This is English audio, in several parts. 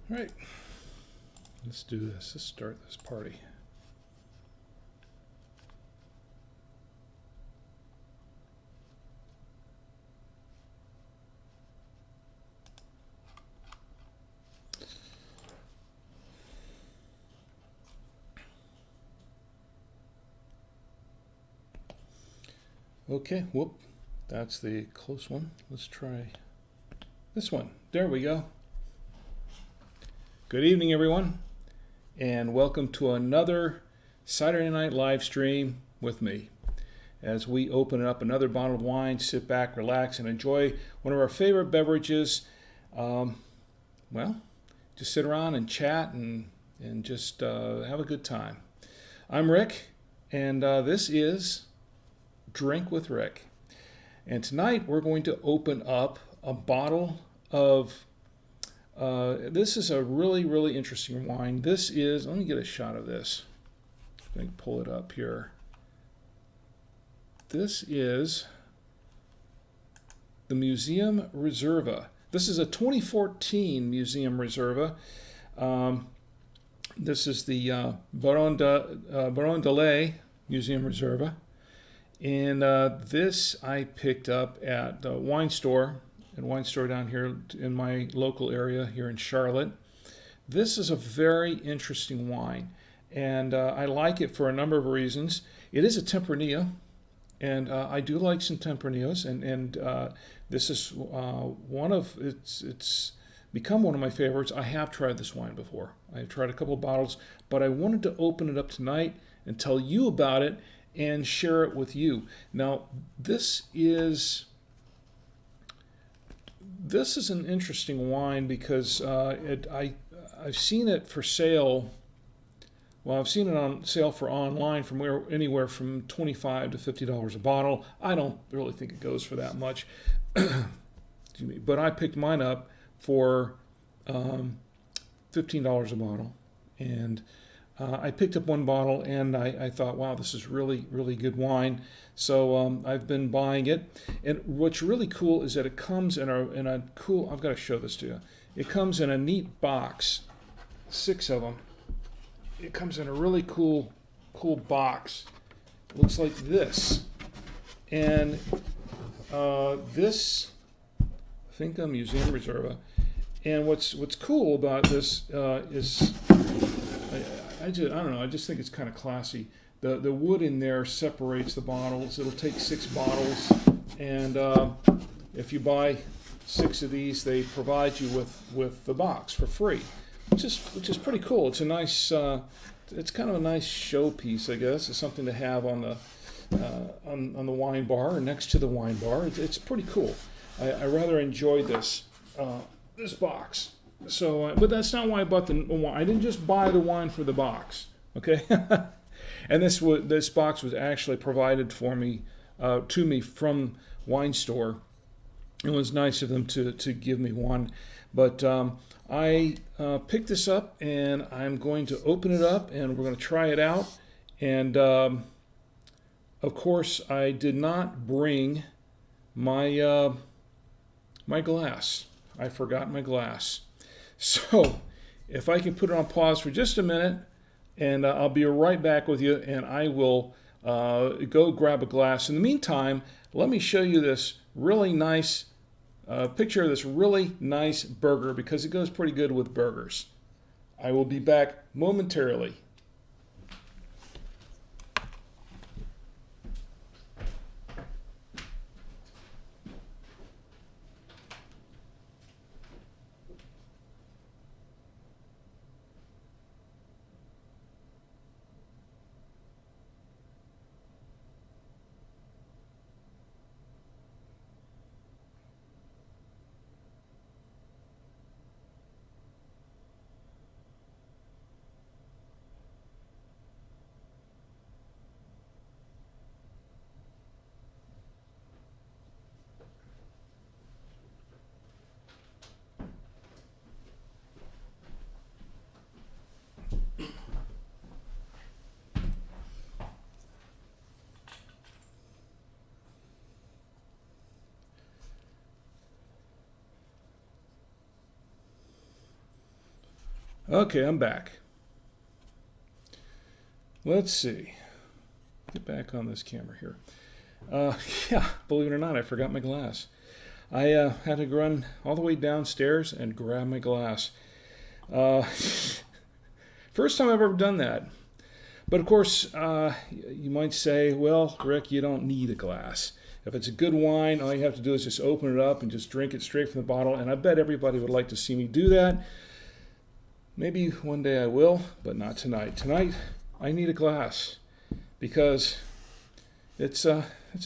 All right, let's do this. Let's start this party. Okay, whoop, that's the close one. Let's try this one. There we go. Good evening, everyone, and welcome to another Saturday night live stream with me as we open up another bottle of wine, sit back, relax, and enjoy one of our favorite beverages. Well, just sit around and chat and just have a good time. I'm Rick, and this is Drink with Rick. And tonight we're going to open up a bottle of, this is a really interesting wine. This is, let me get a shot of this. I can pull it up here. This is the Museum Reserva. This is a 2014 Museum Reserva. This is the Baron de Lay Museum Reserva. And this I picked up at a wine store down here in my local area here in Charlotte. This is a very interesting wine, and I like it for a number of reasons. It is a Tempranillo, and I do like some Tempranillos, and this is one of it's become one of my favorites. I have tried this wine before. I've tried a couple of bottles, but I wanted to open it up tonight and tell you about it and share it with you. Now, this is an interesting wine because I've seen it for sale. Well, I've seen it on sale for online from anywhere from $25 to $50 a bottle. I don't really think it goes for that much. Excuse me. But I picked mine up for $15 a bottle, and I picked up one bottle, and I thought, wow, this is really good wine. So I've been buying it. And what's really cool is that it comes in a cool, I've got to show this to you. It comes in a neat box, 6 of them. It comes in a really cool box. It looks like this. And this, Finca Museum Reserva. And what's cool about this is, I don't know. I just think it's kind of classy. The wood in there separates the bottles. It'll take 6 bottles, and if you buy 6 of these, they provide you with the box for free, which is pretty cool. It's a nice, it's kind of a nice showpiece, I guess. It's something to have on the wine bar or next to the wine bar. It's pretty cool. I rather enjoyed this box. So, but that's not why I bought the wine. I didn't just buy the wine for the box, okay? And this box was actually provided for me, to me from Wine Store. It was nice of them to give me one. But I picked this up, and I'm going to open it up, and we're going to try it out. And of course, I did not bring my my glass. I forgot my glass. So, if I can put it on pause for just a minute, and I'll be right back with you, and I will go grab a glass. In the meantime, let me show you this really nice picture of this really nice burger, because it goes pretty good with burgers. I will be back momentarily. Okay, I'm back. Let's see. Get back on this camera here. Yeah, believe it or not, I forgot my glass. I had to run all the way downstairs and grab my glass. First time I've ever done that. But of course, you might say, well, Rick, you don't need a glass. If it's a good wine, all you have to do is just open it up and just drink it straight from the bottle. And I bet everybody would like to see me do that. Maybe one day I will, but not tonight. Tonight, I need a glass because it's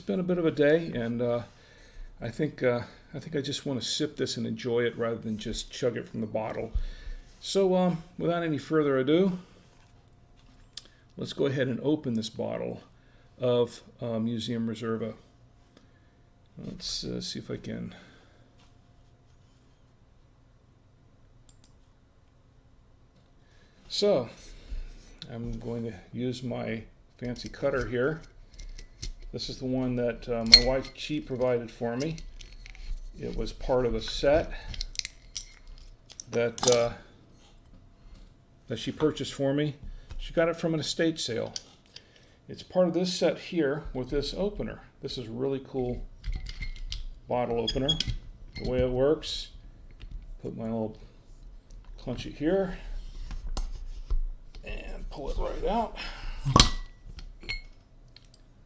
been a bit of a day, and I think I just want to sip this and enjoy it rather than just chug it from the bottle. So without any further ado, let's go ahead and open this bottle of Museum Reserva. Let's see if I can. So I'm going to use my fancy cutter here. This is the one that my wife, she provided for me. It was part of a set that she purchased for me. She got it from an estate sale. It's part of this set here with this opener. This is a really cool bottle opener. The way it works, put my little clunch it here and pull it right out.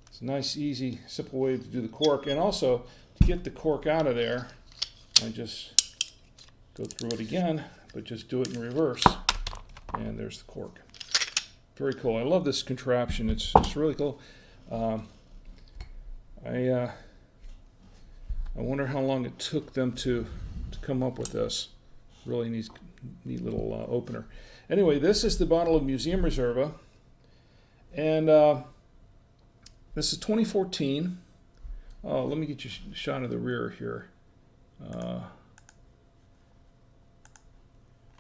It's a nice, easy, simple way to do the cork. And also, to get the cork out of there, I just go through it again, but just do it in reverse. And there's the cork. Very cool. I love this contraption. It's really cool. I wonder how long it took them to come up with this. Really neat little opener. Anyway, this is the bottle of Museum Reserva. And this is 2014. Oh, let me get you a shot of the rear here.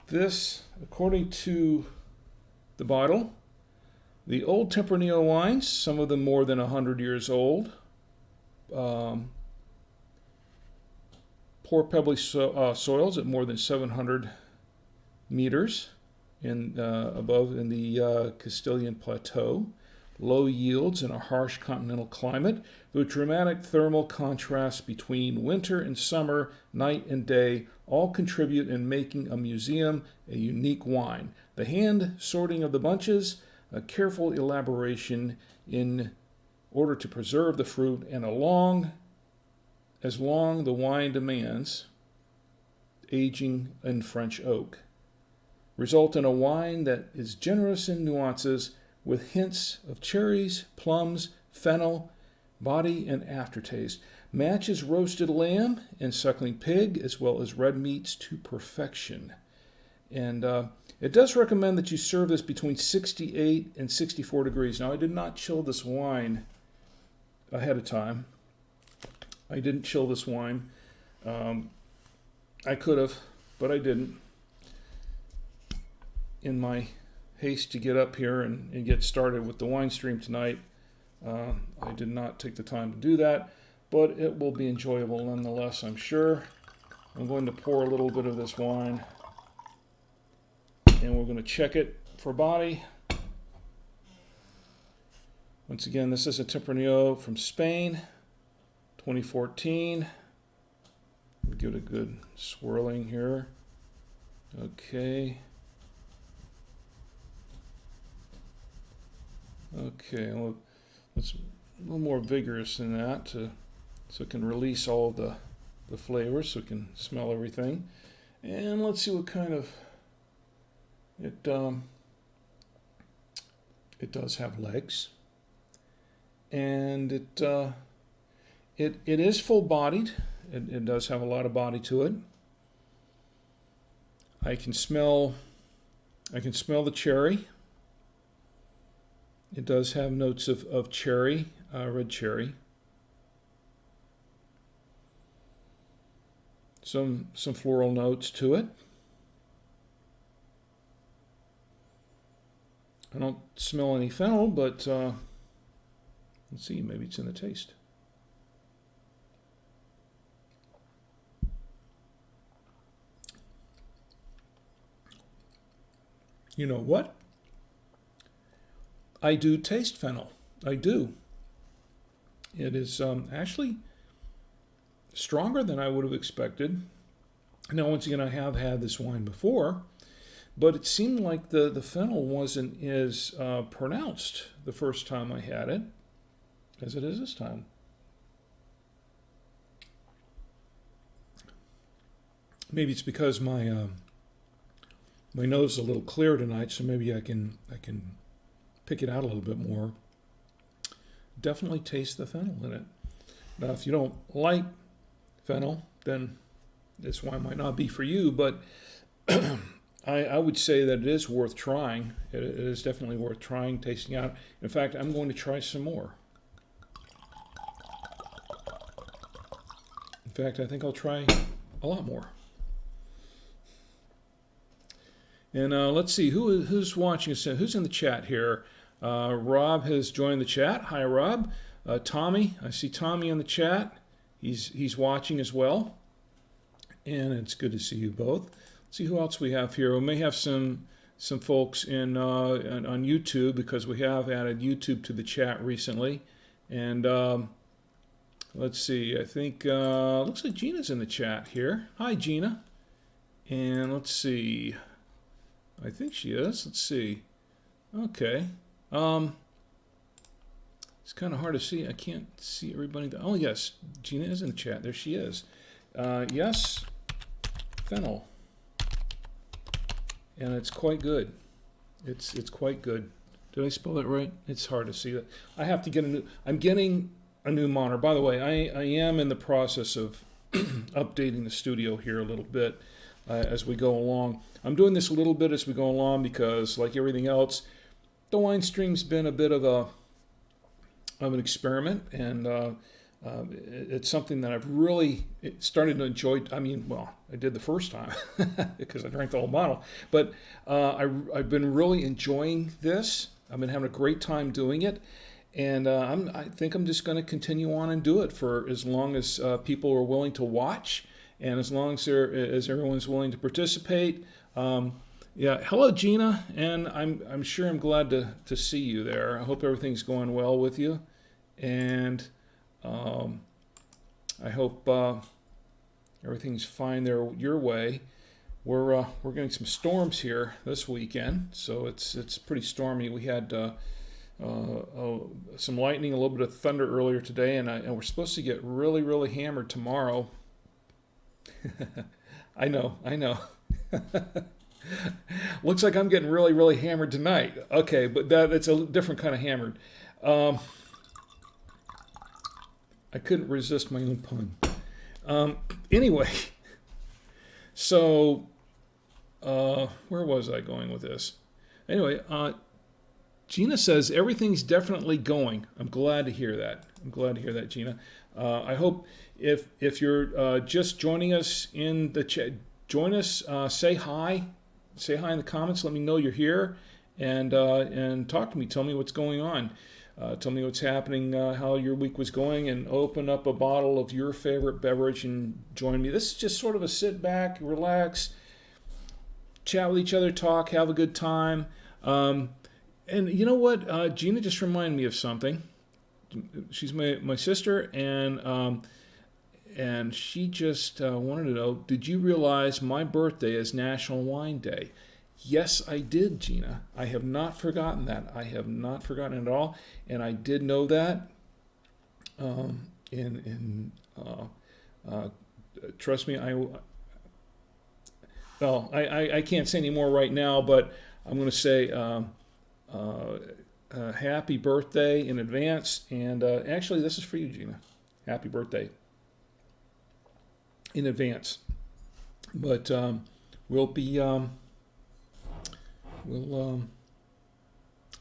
This, according to the bottle, the old Tempranillo wines, some of them more than 100 years old. Poor pebbly soils at more than 700 meters above in the Castilian Plateau. Low yields in a harsh continental climate, with dramatic thermal contrasts between winter and summer, night and day, all contribute in making a museum a unique wine. The hand sorting of the bunches, a careful elaboration in order to preserve the fruit, and as long the wine demands, aging in French oak, result in a wine that is generous in nuances, with hints of cherries, plums, fennel, body, and aftertaste. Matches roasted lamb and suckling pig, as well as red meats, to perfection. And it does recommend that you serve this between 68 and 64 degrees. Now, I did not chill this wine ahead of time. I didn't chill this wine. I could have, but I didn't. In my haste to get up here and get started with the wine stream tonight, I did not take the time to do that, but it will be enjoyable nonetheless, I'm sure. I'm going to pour a little bit of this wine, and we're going to check it for body. Once again, this is a Tempranillo from Spain, 2014. Give it a good swirling here. Okay. Okay, well, it's a little more vigorous than that so it can release all of the flavors, so it can smell everything. And let's see what kind of it does have legs, and it is full-bodied. It does have a lot of body to it. I can smell the cherry. It does have notes of cherry, red cherry. Some floral notes to it. I don't smell any fennel, but let's see, maybe it's in the taste. You know what? I do taste fennel. I do. It is actually stronger than I would have expected. Now, once again, I have had this wine before, but it seemed like the fennel wasn't as pronounced the first time I had it as it is this time. Maybe it's because my nose is a little clear tonight, so maybe I can pick it out a little bit more. Definitely taste the fennel in it. Now, if you don't like fennel, then this wine might not be for you, but I would say that it is worth trying. It is definitely worth trying, tasting out. In fact, I'm going to try some more. In fact, I think I'll try a lot more. And let's see, who's watching us? Who's in the chat here? Rob has joined the chat. Hi, Rob. Tommy, I see Tommy in the chat. He's watching as well. And it's good to see you both. Let's see who else we have here. We may have some folks on YouTube, because we have added YouTube to the chat recently. And let's see, I think looks like Gina's in the chat here. Hi, Gina. And let's see. I think she is. Let's see. Okay. It's kind of hard to see. I can't see everybody. Oh, yes. Gina is in the chat. There she is. Yes. Fennel. And it's quite good. It's quite good. Did I spell it right? It's hard to see that. I have to get I'm getting a new monitor. By the way, I am in the process of updating the studio here a little bit as we go along. I'm doing this a little bit as we go along because, like everything else, the wine stream's been a bit of an experiment, and it's something that I've really started to enjoy. I mean, well, I did the first time because I drank the whole bottle, but I've been really enjoying this. I've been having a great time doing it, and I think I'm just going to continue on and do it for as long as people are willing to watch, and as long as everyone's willing to participate. Yeah, hello, Gina, and I'm sure I'm glad to see you there. I hope everything's going well with you, and I hope everything's fine there your way. We're getting some storms here this weekend, so it's pretty stormy. We had some lightning, a little bit of thunder earlier today, and we're supposed to get really, really hammered tomorrow. I know. Looks like I'm getting really, really hammered tonight. Okay, but it's a different kind of hammered. I couldn't resist my own pun. Anyway, so where was I going with this? Anyway, Gina says everything's definitely going. I'm glad to hear that. Gina. I hope if you're just joining us in the chat, join us. Say hi. Say hi in the comments. Let me know you're here, and talk to me. Tell me what's going on. Tell me what's happening, how your week was going, and open up a bottle of your favorite beverage and join me. This is just sort of a sit back, relax, chat with each other, talk, have a good time. And you know what? Gina just reminded me of something. She's my sister, and she just wanted to know, did you realize my birthday is National Wine Day? Yes, I did, Gina. I have not forgotten that. I have not forgotten it at all, and I did know that. Trust me, I can't say any more right now, but I'm going to say happy birthday in advance. And actually, this is for you, Gina. Happy birthday in advance. But we'll be on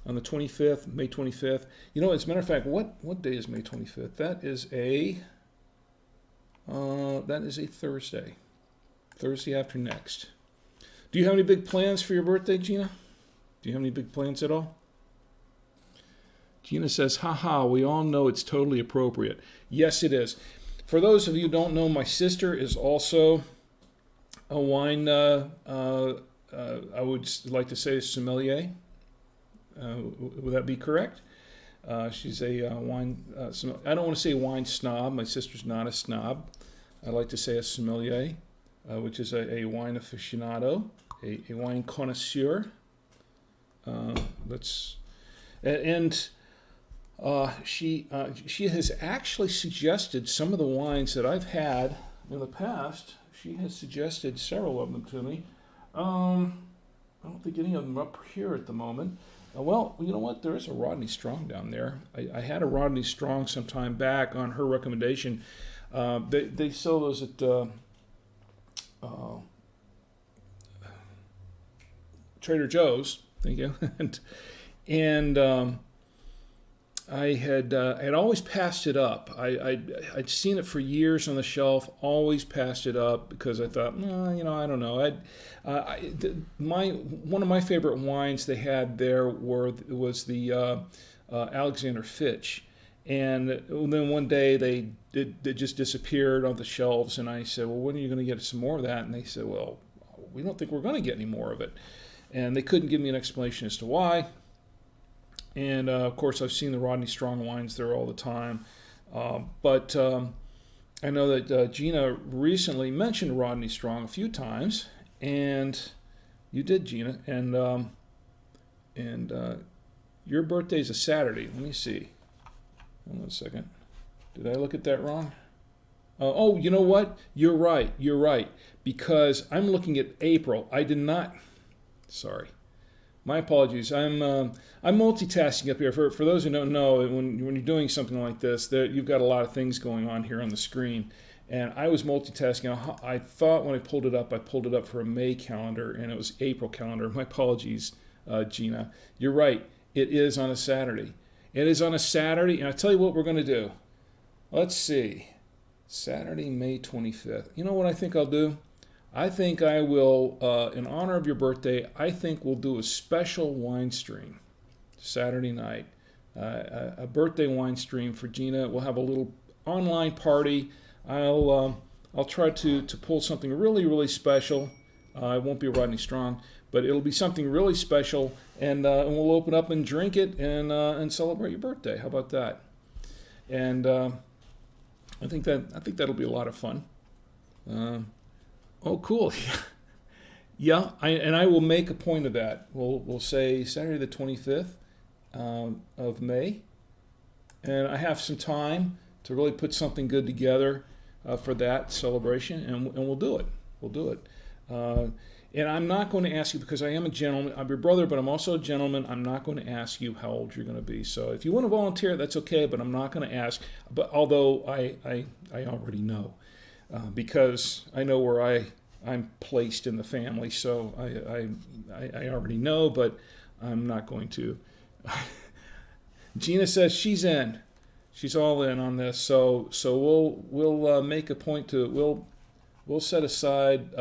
the 25th, May 25th. You know, as a matter of fact, what day is May 25th? That is a Thursday. Thursday after next. Do you have any big plans for your birthday, Gina? Do you have any big plans at all? Gina says, haha, we all know it's totally appropriate. Yes, it is. For those of you who don't know, my sister is also a wine I would like to say a sommelier. Would that be correct? She's a wine. I don't want to say wine snob. My sister's not a snob. I like to say a sommelier, which is a wine aficionado, a wine connoisseur. She has actually suggested some of the wines that I've had in the past. She has suggested several of them to me. I don't think any of them are up here at the moment. Well, you know what? There is a Rodney Strong down there. I had a Rodney Strong some time back on her recommendation. They sell those at Trader Joe's. Thank you. and I had always passed it up. I'd seen it for years on the shelf, always passed it up because I thought, I don't know. One of my favorite wines they had there was the Alexander Fitch, and then one day they just disappeared off the shelves, and I said, well, when are you going to get some more of that? And they said, well, we don't think we're going to get any more of it, and they couldn't give me an explanation as to why. And of course, I've seen the Rodney Strong wines there all the time. But I know that Gina recently mentioned Rodney Strong a few times, and you did, Gina. And your birthday's a Saturday. Let me see. Hold on a second. Did I look at that wrong? Oh, you know what? You're right. Because I'm looking at April. I did not. Sorry. My apologies. I'm multitasking up here. For those who don't know, when you're doing something like this, you've got a lot of things going on here on the screen. And I was multitasking. I thought when I pulled it up for a May calendar, and it was April calendar. My apologies, Gina. You're right. It is on a Saturday. It is on a Saturday, and I'll tell you what we're going to do. Let's see. Saturday, May 25th. You know what I think I'll do? I think I will, in honor of your birthday, I think we'll do a special wine stream Saturday night. A birthday wine stream for Gina. We'll have a little online party. I'll try to pull something really, really special. It won't be Rodney Strong, but it'll be something really special, and we'll open up and drink it and celebrate your birthday. How about that? And I think that'll be a lot of fun. Oh, cool. Yeah, I will make a point of that. We'll say Saturday the 25th of May, and I have some time to really put something good together for that celebration, and we'll do it. We'll do it. And I'm not going to ask you, because I am a gentleman. I'm your brother, but I'm also a gentleman. I'm not going to ask you how old you're going to be. So if you want to volunteer, that's okay, but I'm not going to ask. But although I already know. Because I know where I'm placed in the family, so I already know, but I'm not going to. Gina says she's in. She's all in on this, so we'll make a point to we'll set aside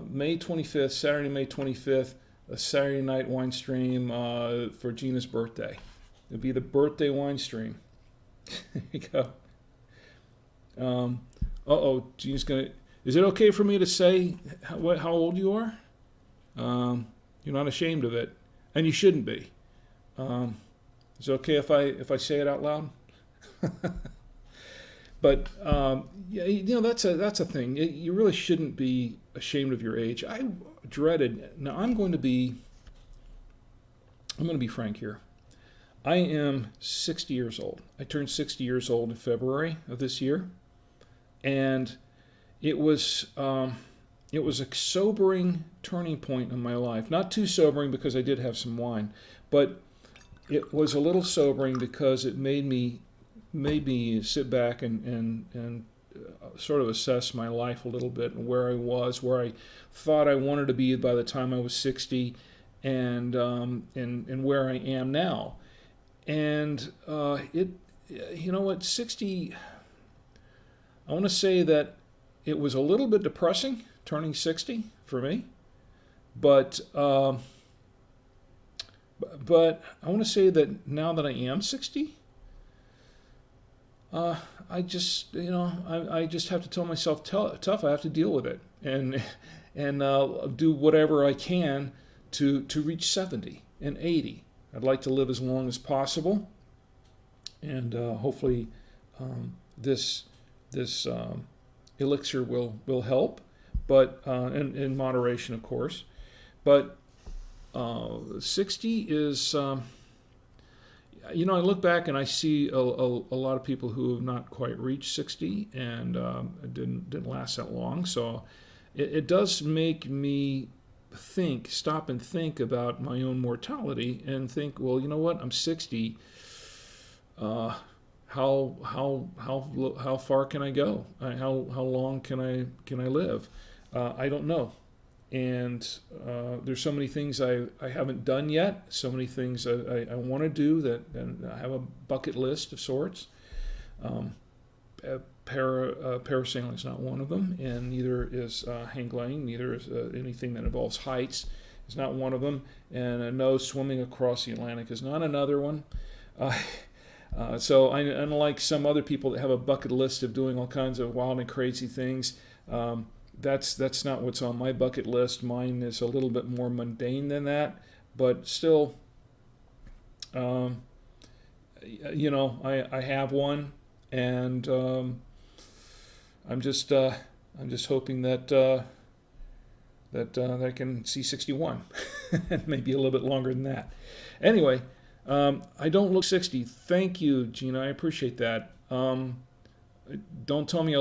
May 25th, Saturday, May 25th, a Saturday night wine stream for Gina's birthday. It'll be the birthday wine stream. There you go. Gina's gonna. Is it okay for me to say how old you are? You're not ashamed of it, and you shouldn't be. Is it okay if I say it out loud? But that's a thing. You really shouldn't be ashamed of your age. I dreaded. Now I'm going to be frank here. I am 60 years old. I turned 60 years old in February of this year. And it was a sobering turning point in my life. Not too sobering because I did have some wine, but it was a little sobering because it made me sit back and sort of assess my life a little bit and where I was, where I thought I wanted to be by the time I was 60, and where I am now. And 60. I want to say that it was a little bit depressing turning 60 for me, but I want to say that now that I am 60, I just have to tell myself tough. I have to deal with it, and and do whatever I can to reach 70 and 80. I'd like to live as long as possible, and hopefully this elixir will help, but in moderation, of course. But 60 is, I look back and I see a lot of people who have not quite reached 60 and it didn't last that long. So it does make me stop and think about my own mortality and think, well, you know what? I'm 60. How far can I go? How long can I live? I don't know. And there's so many things I haven't done yet, so many things I want to do that, and I have a bucket list of sorts. Parasailing is not one of them, and neither is hang gliding, neither is anything that involves heights. It's not one of them, and no, swimming across the Atlantic is not another one. So unlike some other people that have a bucket list of doing all kinds of wild and crazy things, that's not what's on my bucket list. Mine is a little bit more mundane than that, but still, I have one, and I'm just hoping that I can see 61, and maybe a little bit longer than that. Anyway, I don't look 60. Thank you, Gina. I appreciate that. Don't tell me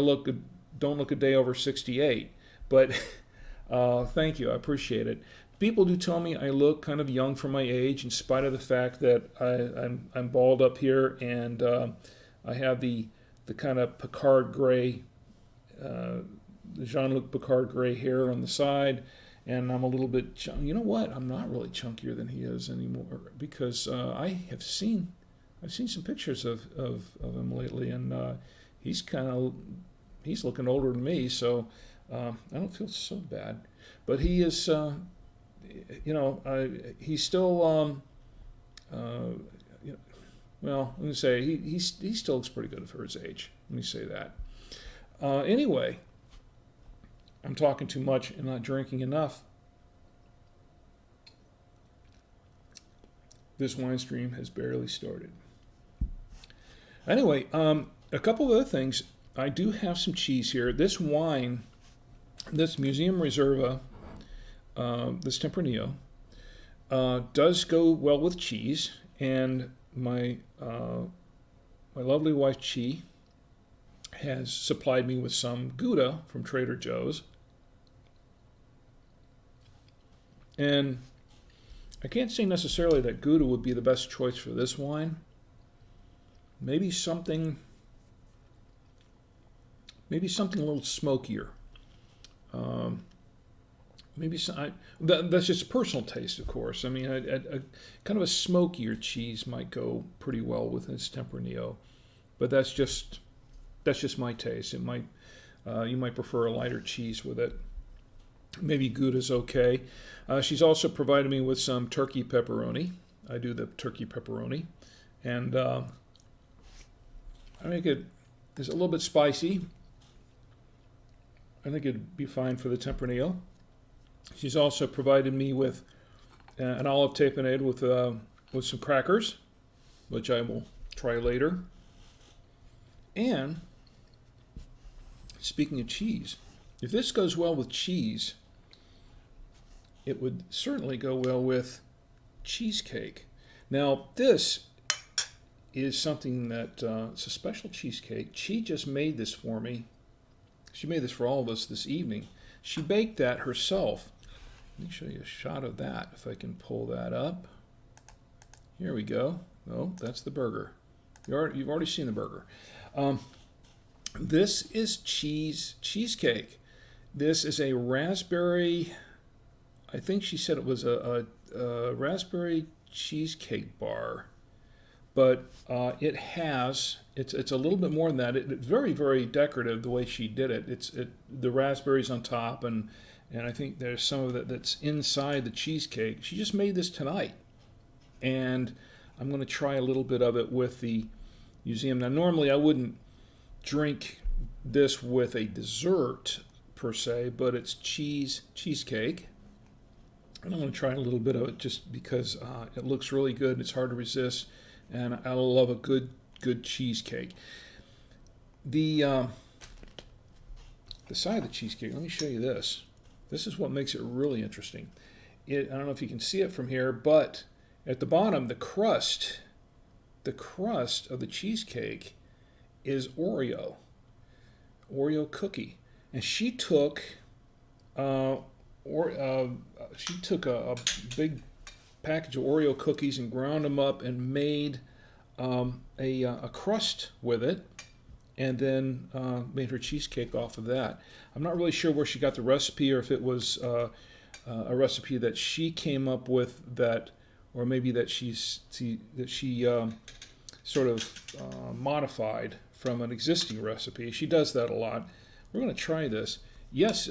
don't look a day over 68, but thank you. I appreciate it. People do tell me I look kind of young for my age, in spite of the fact that I'm bald up here, and I have the kind of Picard gray, the Jean-Luc Picard gray hair on the side, and I'm a little bit. You know what? I'm not really chunkier than he is anymore, because I've seen some pictures of him lately, and he's looking older than me, so I don't feel so bad. But he is, he's still, well, let me say, he still looks pretty good for his age. Let me say that. Anyway, I'm talking too much and not drinking enough. This wine stream has barely started. Anyway, a couple of other things. I do have some cheese here. This wine, this Museum Reserva, this Tempranillo, does go well with cheese. And my lovely wife Chi has supplied me with some Gouda from Trader Joe's. And I can't say necessarily that Gouda would be the best choice for this wine. Maybe something a little smokier. That's just a personal taste, of course. I mean, a kind of a smokier cheese might go pretty well with this Tempranillo, but that's just my taste. It might you might prefer a lighter cheese with it. Maybe Gouda's okay. She's also provided me with some turkey pepperoni. I do the turkey pepperoni, and I make it. It's a little bit spicy. I think it'd be fine for the Tempranillo. She's also provided me with an olive tapenade with some crackers, which I will try later. And speaking of cheese, if this goes well with cheese, it would certainly go well with cheesecake. Now, this is something that it's a special cheesecake. She just made this for me. She made this for all of us this evening. She baked that herself. Let me show you a shot of that, if I can pull that up. Here we go. Oh, that's the burger. You've already seen the burger. This is cheesecake. This is a raspberry, I think she said it was a raspberry cheesecake bar. But it's a little bit more than that. It's very, very decorative the way she did it. The raspberries on top, and I think there's some of it that's inside the cheesecake. She just made this tonight, and I'm going to try a little bit of it with the museum. Now, normally I wouldn't drink this with a dessert per se, but it's cheesecake. And I'm going to try a little bit of it just because it looks really good. It's hard to resist, and I love a good cheesecake. The side of the cheesecake, let me show you this. This is what makes it really interesting. I don't know if you can see it from here, but at the bottom, the crust of the cheesecake is Oreo cookie. And she took she took a big package of Oreo cookies and ground them up and made a crust with it, and then made her cheesecake off of that. I'm not really sure where she got the recipe, or if it was a recipe that she came up with, that, or maybe that she sort of modified from an existing recipe. She does that a lot. We're going to try this. Yes.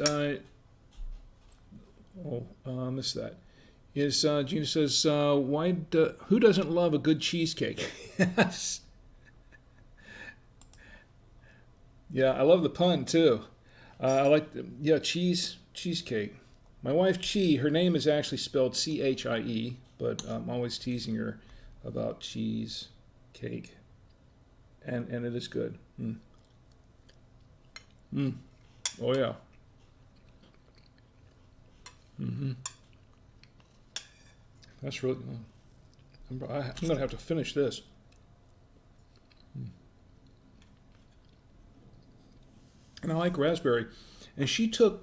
Missed that. Gina says, who doesn't love a good cheesecake? Yes. Yeah, I love the pun too. I like cheesecake. My wife Chi, her name is actually spelled Chie, but I'm always teasing her about cheesecake, and it is good. Oh yeah. That's really. I'm gonna have to finish this. And I like raspberry, and she put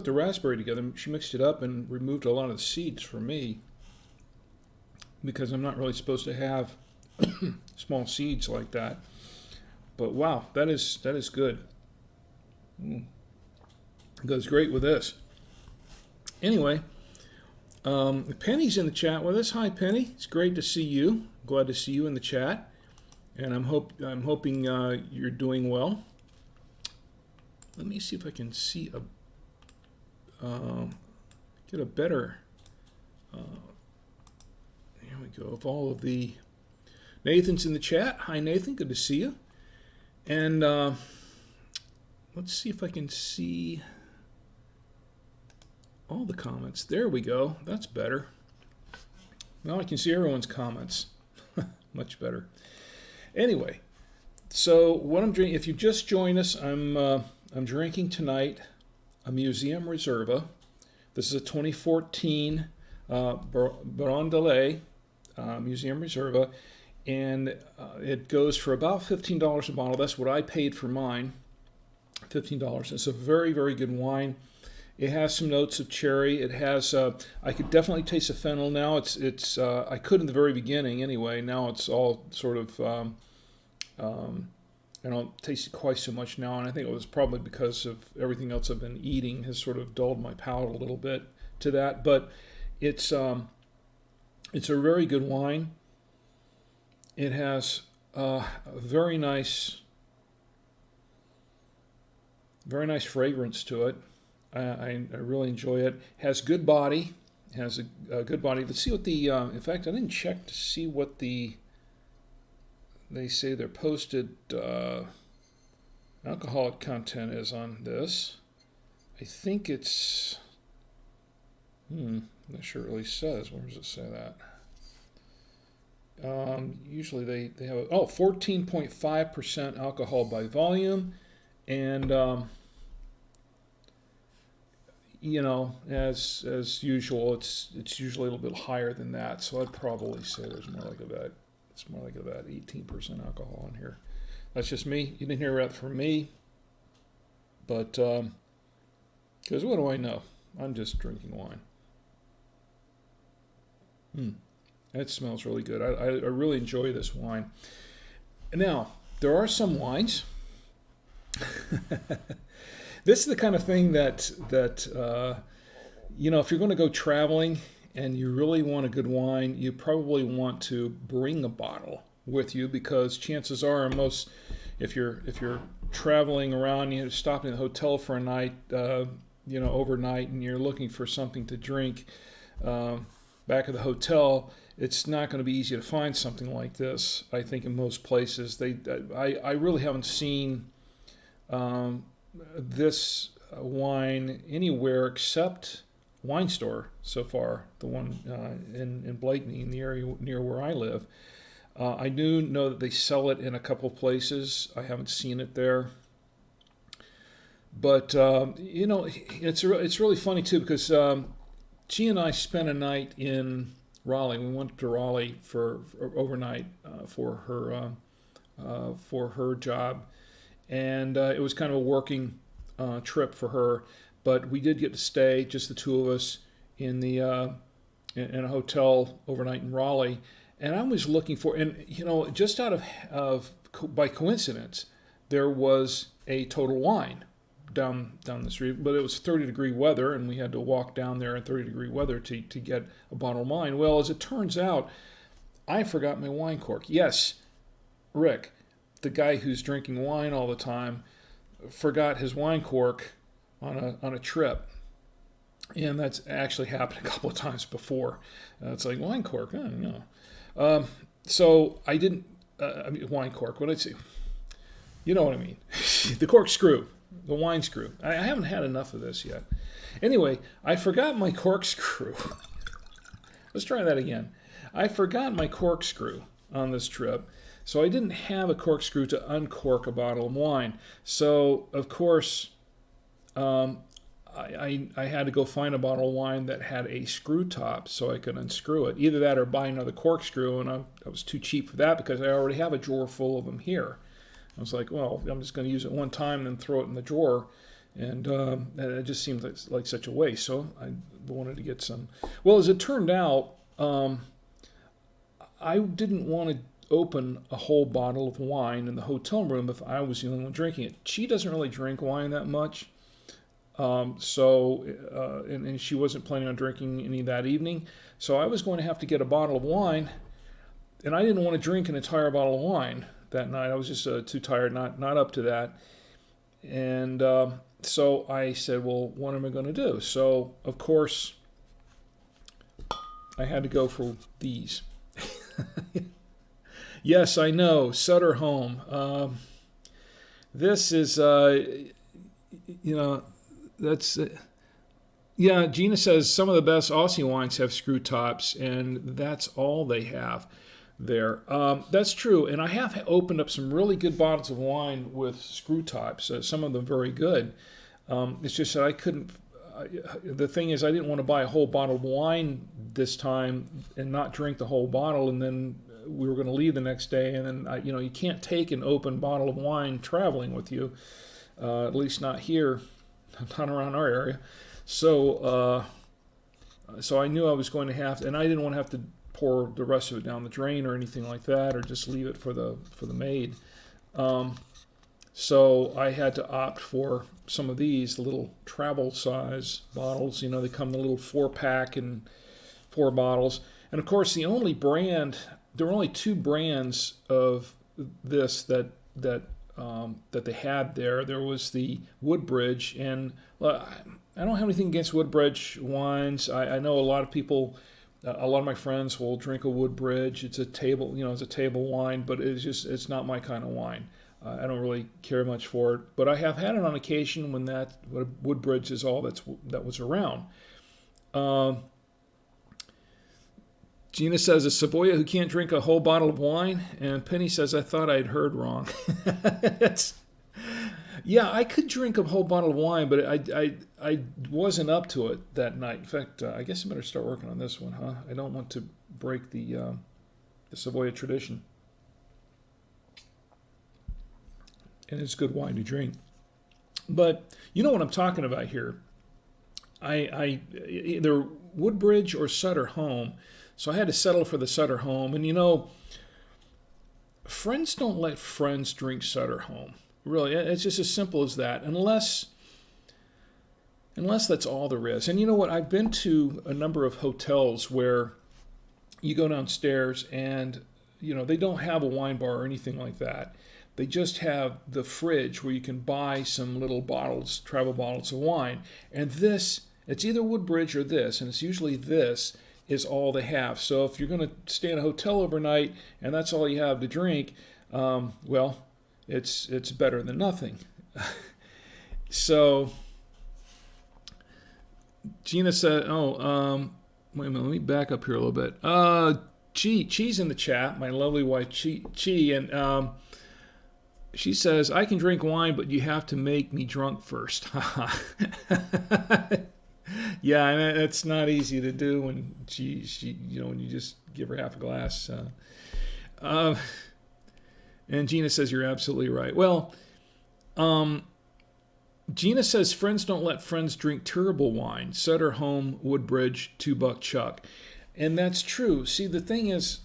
the raspberry together. She mixed it up and removed a lot of the seeds for me, because I'm not really supposed to have small seeds like that. But wow, that is good. It goes great with this. Anyway, Penny's in the chat with us. Hi, Penny. It's great to see you. Glad to see you in the chat, and I'm hoping you're doing well. Let me see if I can see get a better. Here we go. Of all of the Nathan's in the chat. Hi, Nathan. Good to see you. And let's see if I can see all the comments. There we go. That's better. Now I can see everyone's comments. Much better. Anyway, so what I'm drinking, if you just joined us, I'm drinking tonight a Museum Reserva. This is a 2014 Brondele Museum Reserva, and it goes for about $15 a bottle. That's what I paid for mine, $15. It's a very, very good wine. It has some notes of cherry. It has, I could definitely taste the fennel now. It's I could in the very beginning anyway. Now it's all sort of, I don't taste it quite so much now, and I think it was probably because of everything else I've been eating has sort of dulled my palate a little bit to that. But it's a very good wine. It has a very nice fragrance to it. I really enjoy it. Has good body. Has a good body. Let's see what the. In fact, I didn't check to see what the. They say their posted alcoholic content is on this. I think it's. I'm not sure it really says. Where does it say that? Usually they have 14.5% alcohol by volume, and as usual, it's usually a little bit higher than that. So I'd probably say there's more like about 18% alcohol in here. That's just me. You didn't hear that from me, but because what do I know? I'm just drinking wine. It smells really good. I really enjoy this wine. Now, there are some wines. This is the kind of thing that if you're going to go traveling and you really want a good wine, you probably want to bring a bottle with you, because chances are if you're traveling around, you're stopping at a hotel for a night, overnight, and you're looking for something to drink back at the hotel, it's not going to be easy to find something like this. I think in most places, I really haven't seen this wine anywhere except wine store so far, the one in Blakeney, in the area near where I live. I do know that they sell it in a couple of places. I haven't seen it there. But, it's really funny too because she and I spent a night in Raleigh. We went to Raleigh for overnight for her job. And it was kind of a working trip for her. But we did get to stay, just the two of us, in a hotel overnight in Raleigh. And I was looking for, and just by coincidence, there was a Total Wine down the street, but it was 30-degree weather, and we had to walk down there in 30-degree weather to get a bottle of wine. Well, as it turns out, I forgot my wine cork. Yes, Rick, the guy who's drinking wine all the time, forgot his wine cork on a trip. And that's actually happened a couple of times before. It's like, wine cork, so I didn't, wine cork, what did I say? You know what I mean. The corkscrew, the wine screw. I haven't had enough of this yet. Anyway, I forgot my corkscrew. Let's try that again. I forgot my corkscrew on this trip, so I didn't have a corkscrew to uncork a bottle of wine. So, of course, I had to go find a bottle of wine that had a screw top so I could unscrew it. Either that or buy another corkscrew, and I was too cheap for that because I already have a drawer full of them here. I was like, well, I'm just going to use it one time and then throw it in the drawer. And it just seemed like such a waste. So I wanted to get some. Well, as it turned out, I didn't want to open a whole bottle of wine in the hotel room if I was the only one drinking it. She doesn't really drink wine that much. And she wasn't planning on drinking any that evening. So I was going to have to get a bottle of wine. And I didn't want to drink an entire bottle of wine that night. I was just too tired, not up to that. And so I said, well, what am I going to do? So, of course, I had to go for these. Yes, I know, Sutter Home. This is, that's... Yeah, Gina says some of the best Aussie wines have screw tops, and that's all they have there. That's true, and I have opened up some really good bottles of wine with screw tops, some of them very good. It's just that I couldn't, the thing is I didn't want to buy a whole bottle of wine this time and not drink the whole bottle, and then we were going to leave the next day, and then, you can't take an open bottle of wine traveling with you, at least not here, not around our area. So I knew I was going to have to, and I didn't want to have to pour the rest of it down the drain or anything like that, or just leave it for the maid. So I had to opt for some of these, the little travel size bottles. They come in a little 4-pack and 4 bottles. And of course, there were only 2 brands of this that they had there. There was the Woodbridge, and I don't have anything against Woodbridge wines. I know a lot of people, a lot of my friends will drink a Woodbridge. It's a table wine, but it's not my kind of wine. I don't really care much for it, but I have had it on occasion when Woodbridge is all that was around. Gina says, a Savoya who can't drink a whole bottle of wine, and Penny says, I thought I'd heard wrong. Yeah, I could drink a whole bottle of wine, but I wasn't up to it that night. In fact, I guess I better start working on this one, huh? I don't want to break the Savoya tradition. And it's good wine to drink. But you know what I'm talking about here. I either Woodbridge or Sutter Home. So I had to settle for the Sutter Home. And friends don't let friends drink Sutter Home. Really, it's just as simple as that. Unless that's all there is. And you know what? I've been to a number of hotels where you go downstairs and, they don't have a wine bar or anything like that. They just have the fridge where you can buy some little bottles, travel bottles of wine. And it's either Woodbridge or this, and it's usually this is all they have. So if you're going to stay in a hotel overnight and that's all you have to drink, well, it's better than nothing. So Gina said, wait a minute, let me back up here a little bit. Cheese in the chat, my lovely wife Chi, and she says, I can drink wine, but you have to make me drunk first. Yeah, and that's not easy to do when she when you just give her half a glass. And Gina says, you're absolutely right. Well, Gina says, friends don't let friends drink terrible wine. Sutter Home, Woodbridge, $2 Chuck. And that's true. See, the thing is,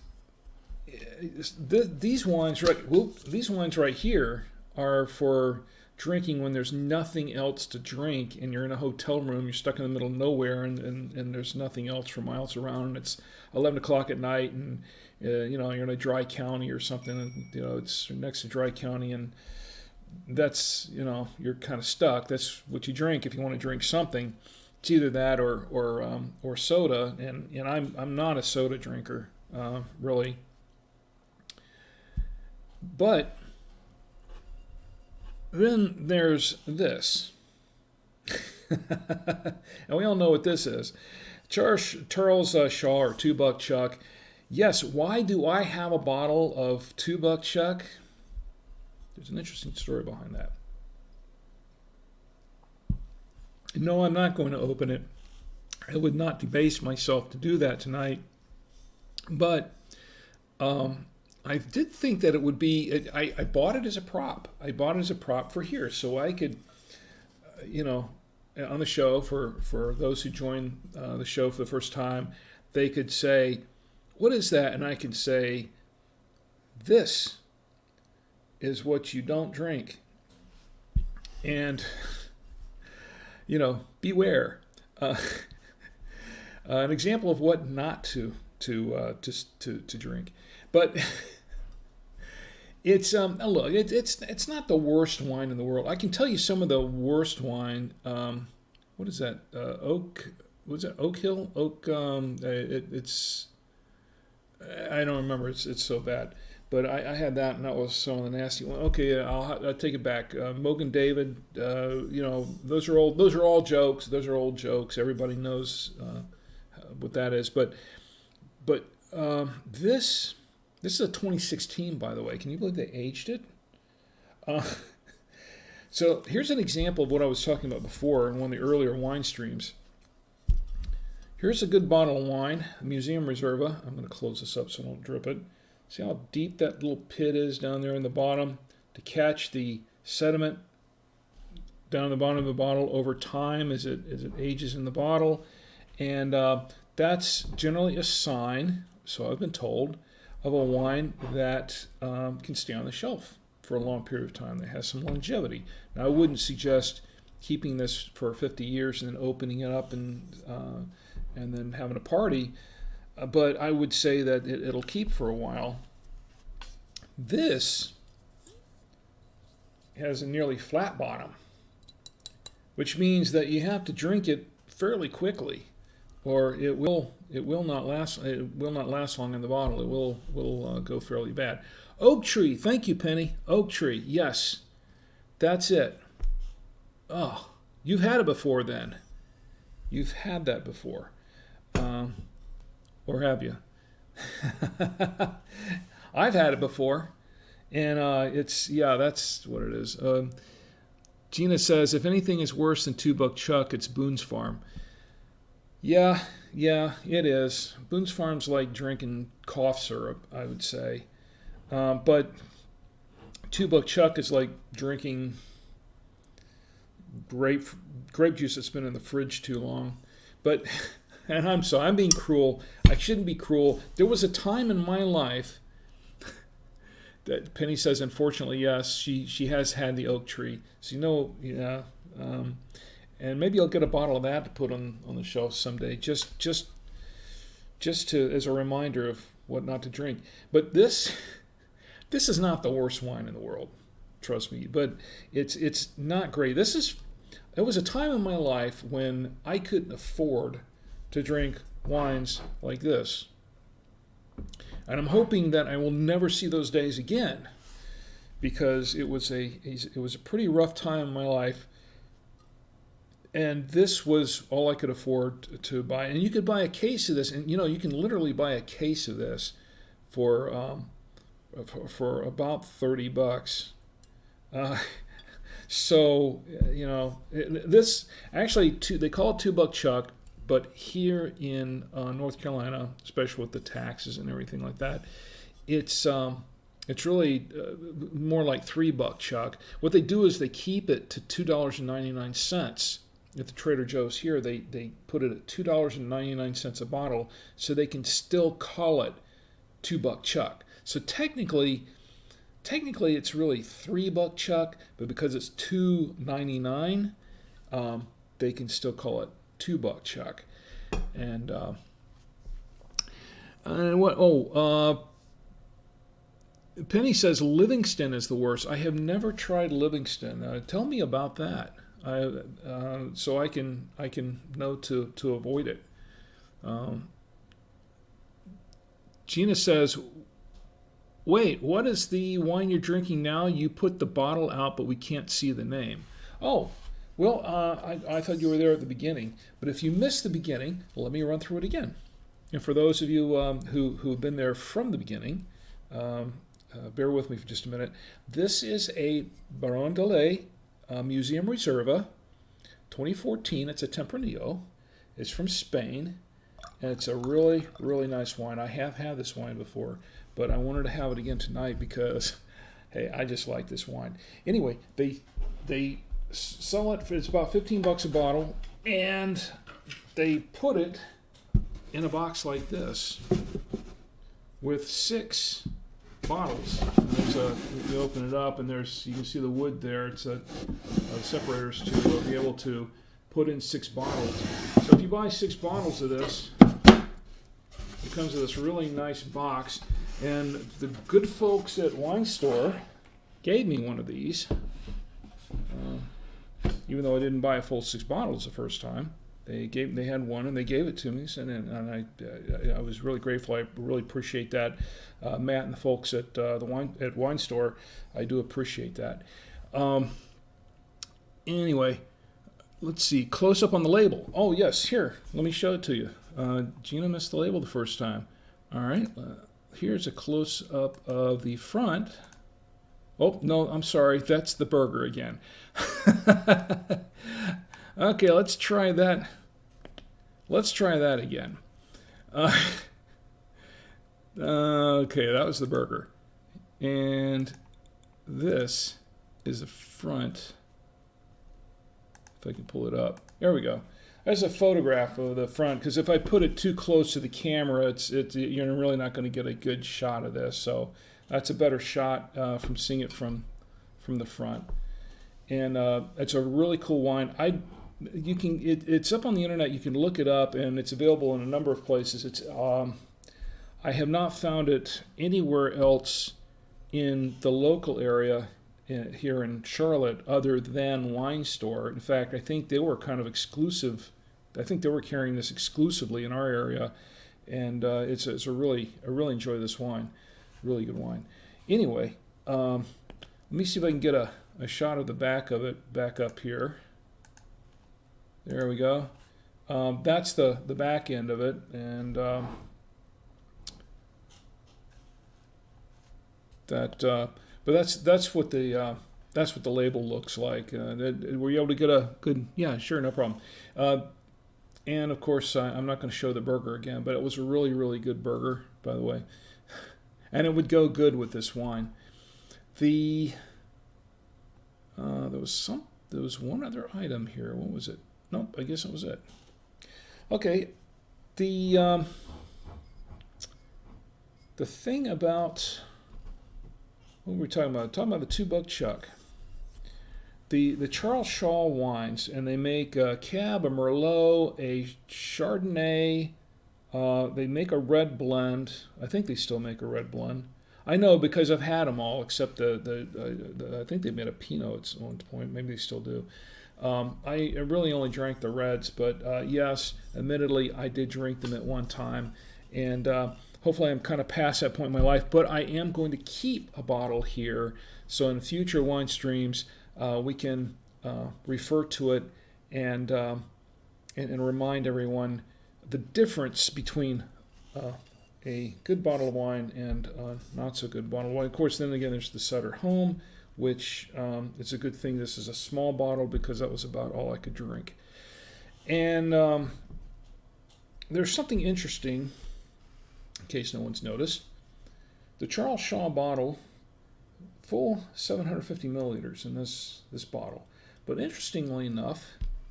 these wines right here are for drinking when there's nothing else to drink and you're in a hotel room, you're stuck in the middle of nowhere, and there's nothing else for miles around, and it's 11 o'clock at night, and you're in a dry county or something, and it's next to dry county, and that's you're kind of stuck. That's what you drink if you want to drink something. It's either that or soda, and I'm not a soda drinker, really. But then there's this. And we all know what this is. Charles Shaw, or $2 Chuck. Yes, why do I have a bottle of $2 Chuck? There's an interesting story behind that. No, I'm not going to open it. I would not debase myself to do that tonight. But I did think that it would be, I bought it as a prop. I bought it as a prop for here, so I could, on the show, for those who join the show for the first time, they could say, what is that? And I could say, this is what you don't drink. And, beware. An example of what not to drink. But it's look, it's not the worst wine in the world. I can tell you some of the worst wine. What is that? Oak? Was it Oak Hill? Oak. It's. I don't remember. It's so bad. But I had that, and that was some of the nasty one. Okay, I'll take it back. Mogan David. Those are all jokes. Those are old jokes. Everybody knows what that is. But this is a 2016, by the way. Can you believe they aged it? So here's an example of what I was talking about before in one of the earlier wine streams. Here's a good bottle of wine, Museum Reserva. I'm going to close this up so I don't drip it. See how deep that little pit is down there in the bottom to catch the sediment down the bottom of the bottle over time as it ages in the bottle. And that's generally a sign, so I've been told, of a wine that can stay on the shelf for a long period of time, that has some longevity. Now, I wouldn't suggest keeping this for 50 years and then opening it up and then having a party, but I would say that it'll keep for a while. This has a nearly flat bottom, which means that you have to drink it fairly quickly, or it will not last. It will not last long in the bottle. It will go fairly bad. Oak tree, thank you, Penny. Oak tree, yes, that's it. Oh, you've had it before, then. You've had that before, or have you? I've had it before, and that's what it is. Gina says, if anything is worse than $2 Chuck, it's Boone's Farm. Yeah, it is. Boone's Farm's like drinking cough syrup, I would say. But $2 Chuck is like drinking grape juice that's been in the fridge too long. But, and I'm sorry, I'm being cruel. I shouldn't be cruel. There was a time in my life that Penny says, unfortunately, yes, she has had the oak tree. So and maybe I'll get a bottle of that to put on the shelf someday, just to as a reminder of what not to drink. But this is not the worst wine in the world, trust me. But it's not great. There was a time in my life when I couldn't afford to drink wines like this. And I'm hoping that I will never see those days again, because it was a pretty rough time in my life and this was all I could afford to buy. And you could buy a case of this, and you can literally buy a case of this for about $30. So this actually they call it $2 chuck, but here in North Carolina, especially with the taxes and everything like that, it's really more like $3 chuck. What they do is they keep it to $2.99 at the Trader Joe's here. They put it at $2.99 a bottle, so they can still call it $2 chuck. So technically it's really $3 chuck, but because it's $2.99, they can still call it $2 chuck. And what? Penny says Livingston is the worst. I have never tried Livingston. Tell me about that. So I can know to avoid it. Gina says, wait, what is the wine you're drinking now? You put the bottle out, but we can't see the name. Oh, well, I thought you were there at the beginning. But if you missed the beginning, let me run through it again. And for those of you who have been there from the beginning, bear with me for just a minute. This is a Baron de Lay Museum Reserva 2014. It's a Tempranillo. It's from Spain, and it's a really, really nice wine. I have had this wine before, but I wanted to have it again tonight because, hey, I just like this wine. Anyway, they sell it for, it's about $15 a bottle, and they put it in a box like this with 6 bottles. You open it up, and you can see the wood there. It's separators to be able to put in 6 bottles. So if you buy 6 bottles of this, it comes with this really nice box. And the good folks at Wine Store gave me one of these, even though I didn't buy a full 6 bottles the first time. They had one, and they gave it to me, and I was really grateful. I really appreciate that. Matt and the folks at Wine Store, I do appreciate that. Anyway, let's see. Close up on the label. Oh yes, here. Let me show it to you. Gina missed the label the first time. All right. Here's a close up of the front. Oh no, I'm sorry. That's the burger again. Okay, let's try that. Let's try that again. Okay, that was the burger. And this is the front. If I can pull it up. There we go. There's a photograph of the front, because if I put it too close to the camera, you're really not going to get a good shot of this. So that's a better shot from seeing it from the front. And it's a really cool wine. It's up on the internet. You can look it up, and it's available in a number of places. I have not found it anywhere else in the local area here in Charlotte other than Wine Store. In fact, I think they were kind of exclusive. I think they were carrying this exclusively in our area, and I really enjoy this wine. Really good wine. Anyway, let me see if I can get a shot of the back of it back up here. There we go. That's the back end of it, and but that's what the label looks like. Were you able to get a good? Yeah, sure, no problem. And of course, I'm not going to show the burger again, but it was a really, really good burger, by the way, and it would go good with this wine. There was one other item here. What was it? Nope, I guess that was it. Okay, the thing about what were we talking about? Talking about the $2 chuck. The Charles Shaw wines, and they make a Cab, a Merlot, a Chardonnay. They make a red blend. I think they still make a red blend. I know because I've had them all, except I think they made a Pinot at one point. Maybe they still do. I really only drank the reds, but yes, admittedly, I did drink them at one time, and hopefully I'm kind of past that point in my life, but I am going to keep a bottle here, so in future wine streams, we can refer to it and remind everyone the difference between a good bottle of wine and a not so good bottle of wine. Of course, then again, there's the Sutter Home, which it's a good thing this is a small bottle because that was about all I could drink. And there's something interesting, in case no one's noticed. The Charles Shaw bottle, full 750 milliliters in this bottle. But interestingly enough,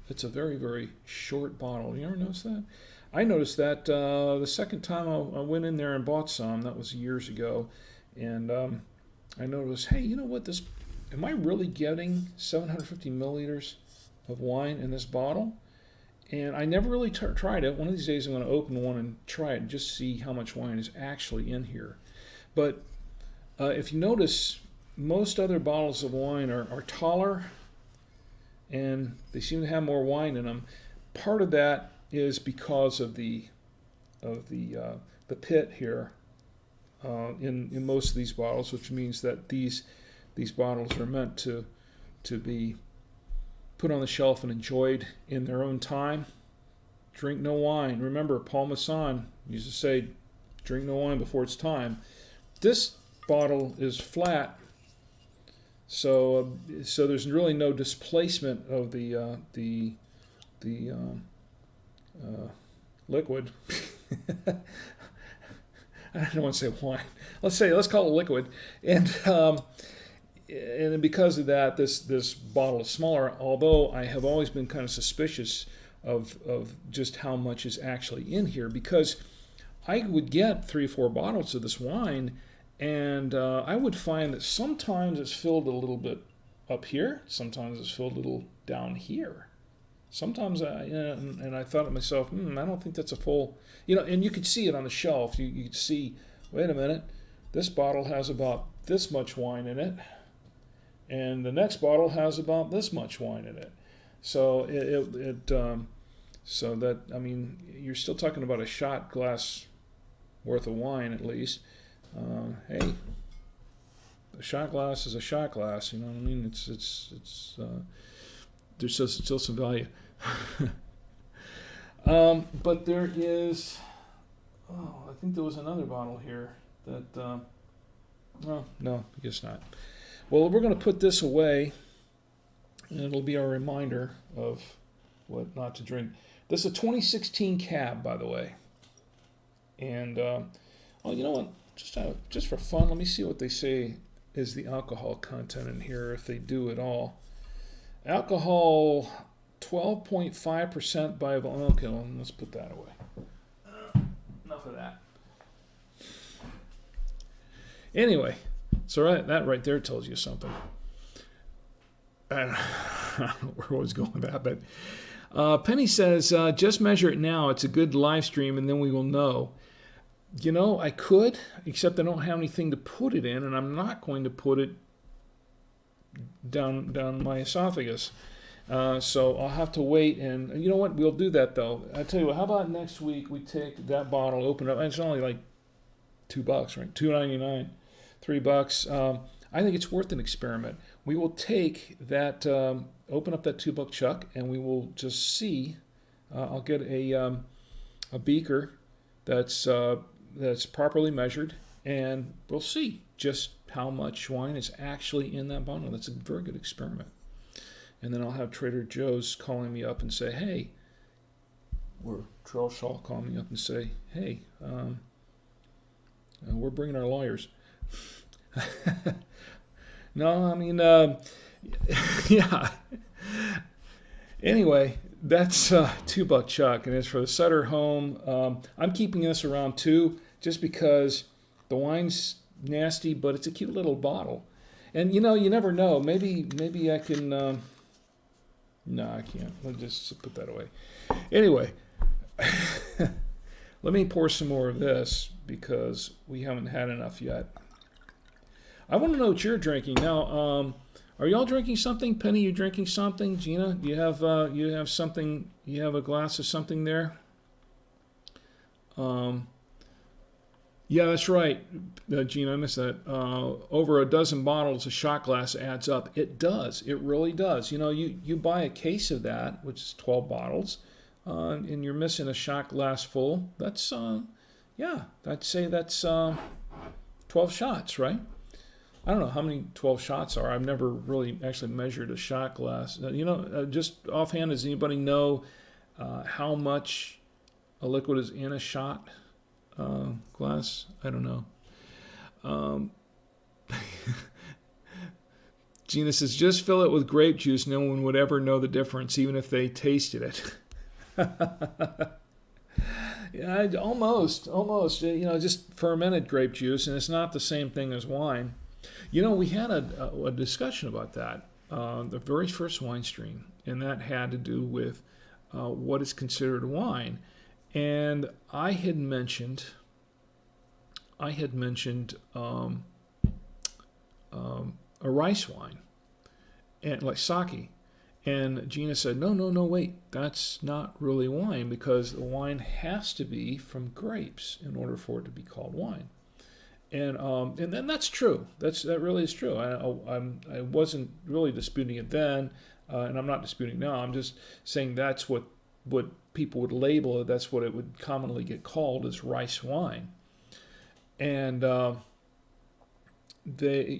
it's a very, very short bottle. You ever notice that? I noticed that the second time I went in there and bought some. That was years ago. And I noticed, hey, you know what? Am I really getting 750 milliliters of wine in this bottle? And I never really tried it. One of these days I'm going to open one and try it and just see how much wine is actually in here. But if you notice, most other bottles of wine are taller and they seem to have more wine in them. Part of that is because of the pit here in most of these bottles, which means that these bottles are meant to be put on the shelf and enjoyed in their own time. Drink no wine. Remember, Paul Masson used to say, drink no wine before it's time. This bottle is flat, so there's really no displacement of the liquid. I don't want to say wine. Let's call it liquid. And because of that, this bottle is smaller. Although I have always been kind of suspicious of just how much is actually in here, because I would get 3 or 4 bottles of this wine, and I would find that sometimes it's filled a little bit up here, sometimes it's filled a little down here. Sometimes and I thought to myself, I don't think that's a full, and you could see it on the shelf. You could see, wait a minute, this bottle has about this much wine in it, and the next bottle has about this much wine in it. So so that, you're still talking about a shot glass worth of wine at least. Hey, a shot glass is a shot glass. You know what I mean? It's there's still some value. But there is, I think there was another bottle here that, no, I guess not. Well, we're going to put this away, and it'll be our reminder of what not to drink. This is a 2016 cab, by the way. And, you know what? Just for fun, let me see what they say is the alcohol content in here, if they do at all. Alcohol, 12.5% by volume. Okay, well, let's put that away. Enough of that. Anyway, so that right there tells you something. I don't know where I was going with that, but Penny says, just measure it now. It's a good live stream, and then we will know. I could, except I don't have anything to put it in, and I'm not going to put it down my esophagus. So I'll have to wait, and you know what? We'll do that, though. I tell you what, how about next week we take that bottle, open it up, and it's only like $2, right? $2.99, $3. I think it's worth an experiment. We will take that, open up that $2 chuck, and we will just see. I'll get a beaker that's properly measured, and we'll see just how much wine is actually in that bottle. That's a very good experiment. And then I'll have Trader Joe's calling me up and say, hey, or Charles Shaw calling me up and say, hey, we're bringing our lawyers. No, yeah. Anyway, that's $2 chuck, and it's for the Sutter Home. I'm keeping this around $2 just because the wine's nasty, but it's a cute little bottle. And you never know. Maybe I can. No, I can't. I'll just put that away. Anyway, let me pour some more of this because we haven't had enough yet. I want to know what you're drinking now. Are y'all drinking something? Penny, you drinking something? Gina, do you have something? You have a glass of something there? Yeah, that's right, Gene. I missed that. Over a dozen bottles, a shot glass adds up. It does. It really does. You buy a case of that, which is 12 bottles, and you're missing a shot glass full. That's, yeah, I'd say that's 12 shots, right? I don't know how many 12 shots are. I've never really actually measured a shot glass. Just offhand, does anybody know how much a liquid is in a shot glass? I don't know. Um, Gina says, just fill it with grape juice. No one would ever know the difference, even if they tasted it. Yeah, almost. Just fermented grape juice, and it's not the same thing as wine. We had a discussion about that, the very first wine stream, and that had to do with what is considered wine. And I had mentioned a rice wine, and like sake. And Gina said, no, wait, that's not really wine because the wine has to be from grapes in order for it to be called wine. And then that's true. That really is true. I wasn't really disputing it then, and I'm not disputing now. I'm just saying that's what people would label it. That's what it would commonly get called as rice wine. And they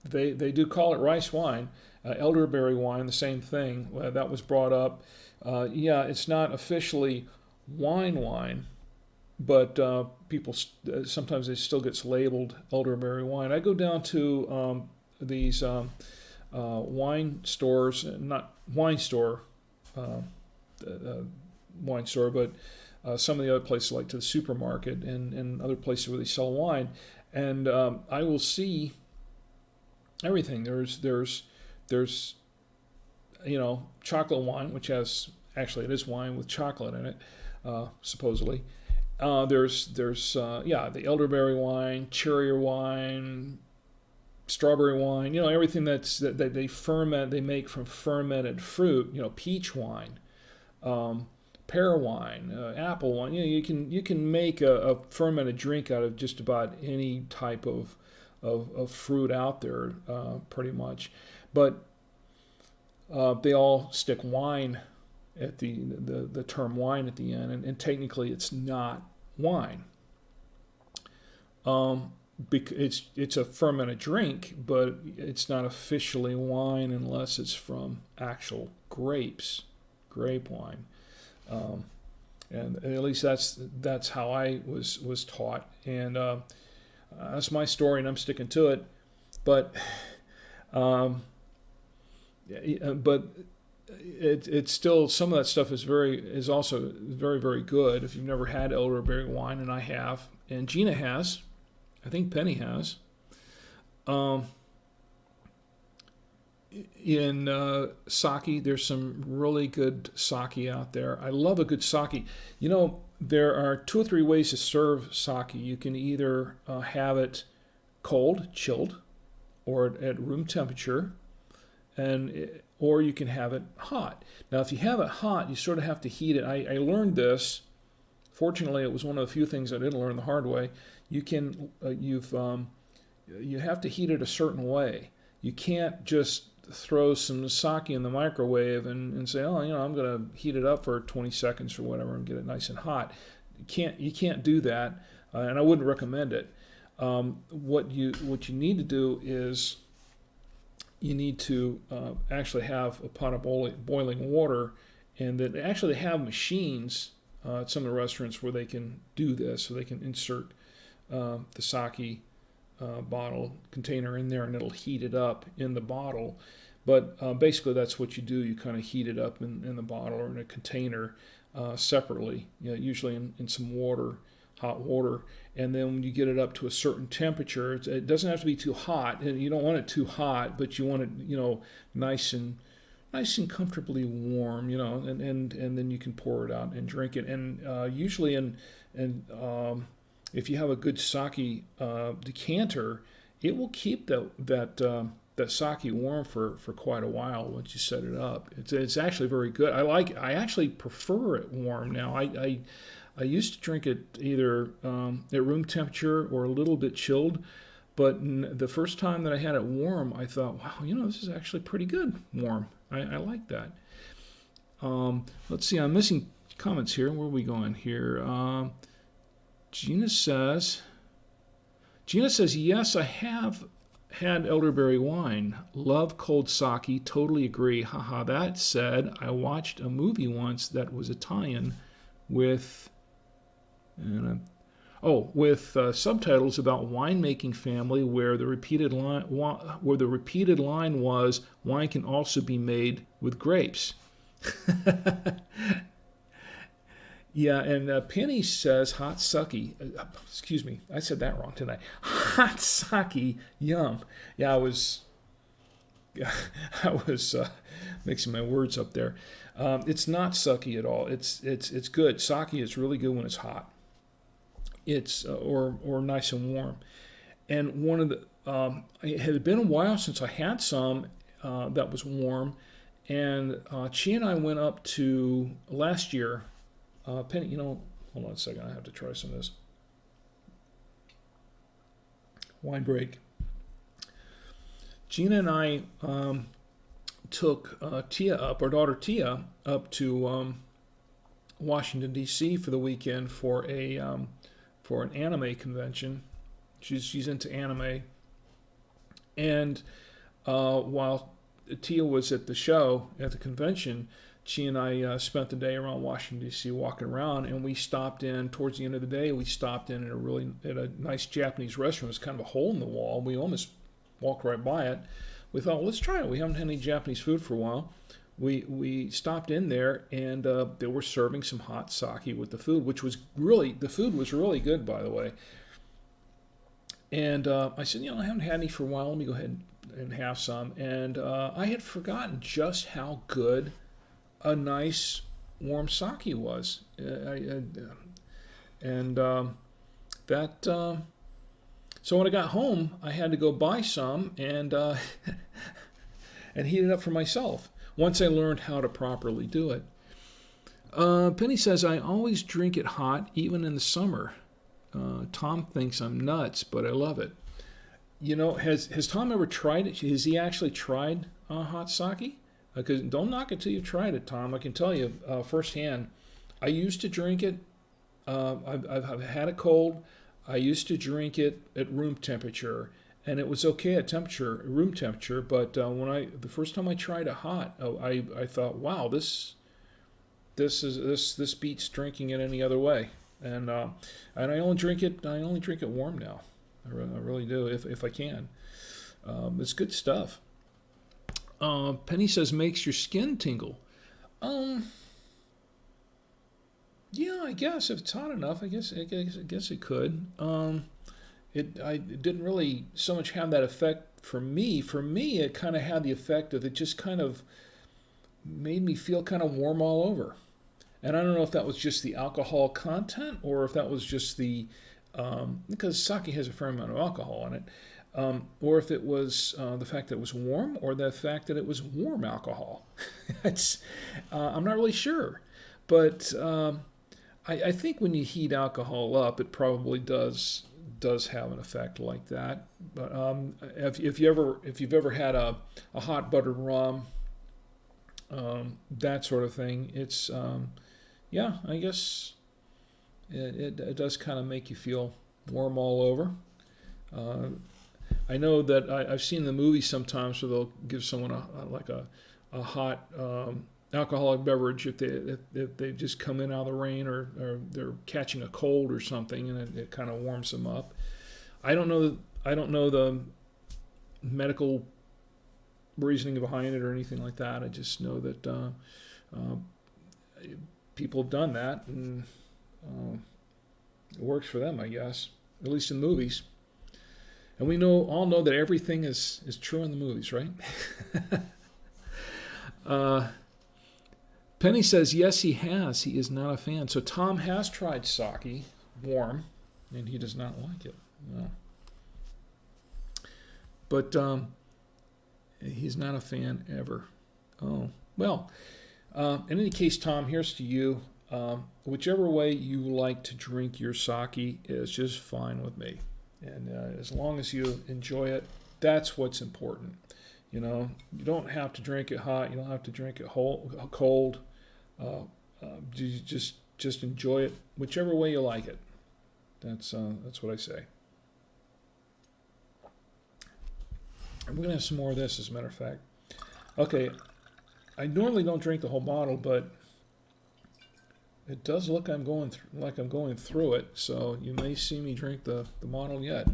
they do call it rice wine. Elderberry wine, the same thing. That was brought up. Yeah, it's not officially wine, but people sometimes it still gets labeled elderberry wine. I go down to these wine stores, not wine store, wine store, but some of the other places like to the supermarket and other places where they sell wine, and I will see everything. There's chocolate wine, which has actually it is wine with chocolate in it, supposedly. There's the elderberry wine, cherry wine, strawberry wine. Everything that they ferment, they make from fermented fruit. Peach wine, pear wine, apple wine. You can make a fermented drink out of just about any type of fruit out there, pretty much. But they all stick wine at the term wine at the end, and technically it's not wine. It's a fermented drink, but it's not officially wine unless it's from actual grapes, grape wine. And at least that's how I was taught, and that's my story, and I'm sticking to it. But it's still, some of that stuff is also very, very good. If you've never had elderberry wine, and I have, and Gina has, I think Penny has. In sake, there's some really good sake out there. I love a good sake. There are 2 or 3 ways to serve sake. You can either have it cold, chilled, or at room temperature, or you can have it hot. Now, if you have it hot, you sort of have to heat it. I learned this. Fortunately, it was one of the few things I didn't learn the hard way. You have to heat it a certain way. You can't just throw some sake in the microwave and say, I'm going to heat it up for 20 seconds or whatever and get it nice and hot. You can't do that, and I wouldn't recommend it. What you need to do is you need to actually have a pot of boiling water, and that actually they have machines at some of the restaurants where they can do this, so they can insert the sake bottle container in there, and it'll heat it up in the bottle. But basically, that's what you do. You kind of heat it up in the bottle or in a container separately, usually in some water, hot water. And then when you get it up to a certain temperature, it doesn't have to be too hot, and you don't want it too hot, but you want it, nice and comfortably warm, and then you can pour it out and drink it. And usually, if you have a good sake decanter, it will keep that sake warm for quite a while once you set it up. It's actually very good. I actually prefer it warm now. I used to drink it either at room temperature or a little bit chilled, but the first time that I had it warm, I thought, wow, this is actually pretty good warm. I like that. Let's see, I'm missing comments here. Where are we going here? Gina says, yes, I have had elderberry wine. Love cold sake. Totally agree. Haha. That said, I watched a movie once that was Italian with subtitles about winemaking family where the repeated line was wine can also be made with grapes. Yeah, and Penny says hot sake. Excuse me, I said that wrong tonight. Hot sake, yum. Yeah, I was mixing my words up there. It's not sucky at all. It's good. Sake is really good when it's hot. It's or nice and warm. And one of the it had been a while since I had some that was warm, and Chi and I went up to last year. Penny, hold on a second. I have to try some of this. Wine break. Gina and I took Tia up, our daughter Tia, up to Washington D.C. for the weekend for an anime convention. She's into anime, and while Tia was at the show at the convention, she and I spent the day around Washington D.C. walking around, and we stopped in towards the end of the day. We stopped in at a nice Japanese restaurant. It was kind of a hole in the wall. We almost walked right by it. We thought, well, let's try it. We haven't had any Japanese food for a while. We stopped in there, and they were serving some hot sake with the food, the food was really good, by the way. And I said, I haven't had any for a while. Let me go ahead and have some. And I had forgotten just how good a nice warm sake was. So when I got home, I had to go buy some and and heat it up for myself once I learned how to properly do it. Penny says, I always drink it hot, even in the summer. Tom thinks I'm nuts, but I love it. Has Tom ever tried it? Has he actually tried hot sake? Because don't knock it till you've tried it, Tom. I can tell you firsthand. I used to drink it. I've had it cold. I used to drink it at room temperature, and it was okay at room temperature. But the first time I tried it hot, I thought, wow, this beats drinking it any other way. And I only drink it warm now. I really do if I can. It's good stuff. Penny says makes your skin tingle. Yeah, I guess if it's hot enough, I guess it could. It didn't really so much have that effect for me. For me, it kind of had the effect of it just kind of made me feel kind of warm all over. And I don't know if that was just the alcohol content or if that was just because sake has a fair amount of alcohol in it. Or if it was the fact that it was warm, or the fact that it was warm alcohol. I'm not really sure, but I think when you heat alcohol up, it probably does have an effect like that. But if you've ever had a hot buttered rum, that sort of thing, it's I guess it does kind of make you feel warm all over. I know that I've seen the movies sometimes where they'll give someone a hot alcoholic beverage if they just come in out of the rain or they're catching a cold or something, and it kind of warms them up. I don't know the medical reasoning behind it or anything like that. I just know that people have done that, and it works for them, I guess, at least in movies. And we all know that everything is true in the movies, right? Penny says, yes, he has. He is not a fan. So Tom has tried sake, warm, and he does not like it. No. But he's not a fan ever. Oh, well, in any case, Tom, here's to you. Whichever way you like to drink your sake is just fine with me. And as long as you enjoy it, that's what's important. You know, you don't have to drink it hot. You don't have to drink it cold. You just enjoy it, whichever way you like it. That's what I say. And we're gonna have some more of this, as a matter of fact. Okay, I normally don't drink the whole bottle, but it does look like I'm going through it, so you may see me drink the bottle yet.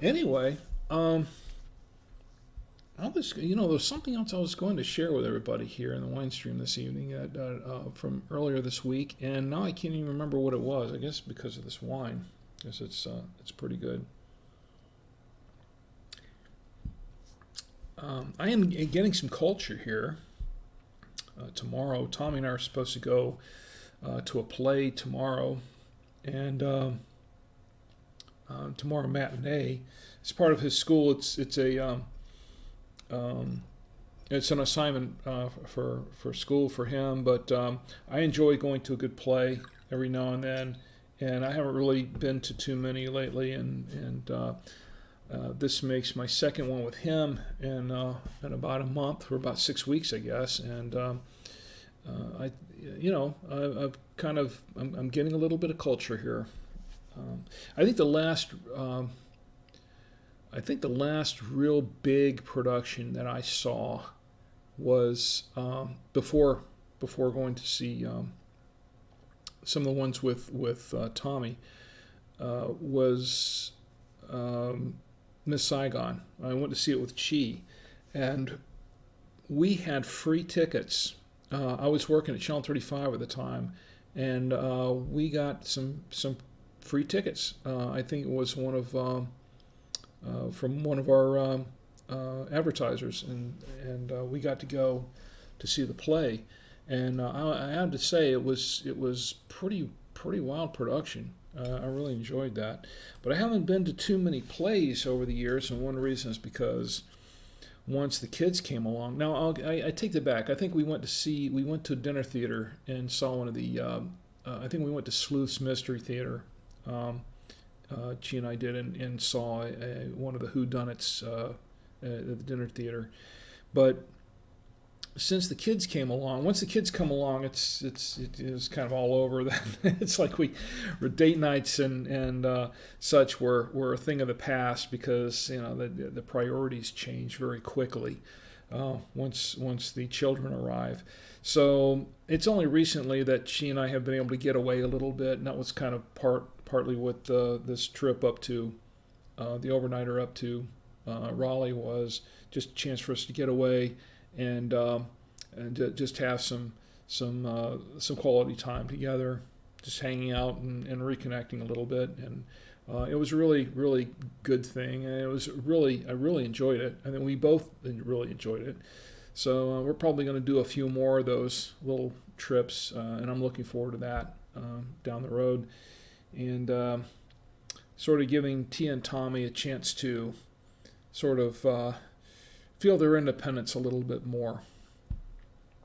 Anyway, there's something else I was going to share with everybody here in the wine stream this evening from earlier this week, and now I can't even remember what it was. I guess because of this wine, I guess it's pretty good. I am getting some culture here. Tomorrow, Tommy and I are supposed to go to a play tomorrow, and tomorrow matinee. It's part of his school. It's an assignment for school for him, but I enjoy going to a good play every now and then, and I haven't really been to too many lately, and this makes my second one with him in about a month, or about 6 weeks, I guess, and I'm getting a little bit of culture here. I think the last real big production that I saw was before going to see some of the ones with Tommy was Miss Saigon. I went to see it with Chi, and we had free tickets. I was working at Channel 35 at the time, and we got some free tickets. I think it was one of from one of our advertisers, and we got to go to see the play, and I have to say it was pretty wild production. I really enjoyed that, but I haven't been to too many plays over the years, and one reason is because once the kids came along. Now I take that back. I think we went to a dinner theater and saw one of the. I think we went to Sleuth's Mystery Theater. She and I did, and saw one of the whodunits at the dinner theater. But since the kids came along, once the kids come along, it's kind of all over. It's like date nights and such were a thing of the past, because the priorities change very quickly once the children arrive. So it's only recently that she and I have been able to get away a little bit, and that was kind of partly what this trip up to the overnighter up to Raleigh was, just a chance for us to get away and just have some quality time together, just hanging out and reconnecting a little bit, and it was a really good thing, and I really enjoyed it. I think we both really enjoyed it. So we're probably going to do a few more of those little trips, and I'm looking forward to that down the road, and sort of giving Tia and Tommy a chance to sort of feel their independence a little bit more.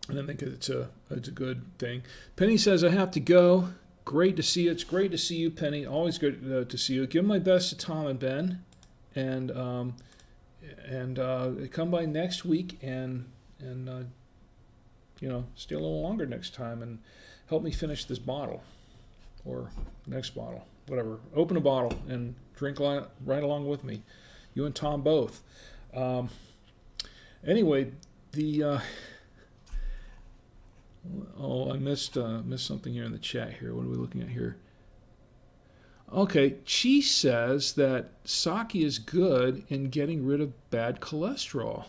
And I think it's a good thing. Penny says, I have to go. Great to see you. It's great to see you, Penny. Always good to see you. Give my best to Tom and Ben, and come by next week and stay a little longer next time and help me finish this bottle, or next bottle, whatever. Open a bottle and drink right along with me. You and Tom both. Anyway, I missed something here in the chat here. What are we looking at here? Okay, Chi says that sake is good in getting rid of bad cholesterol.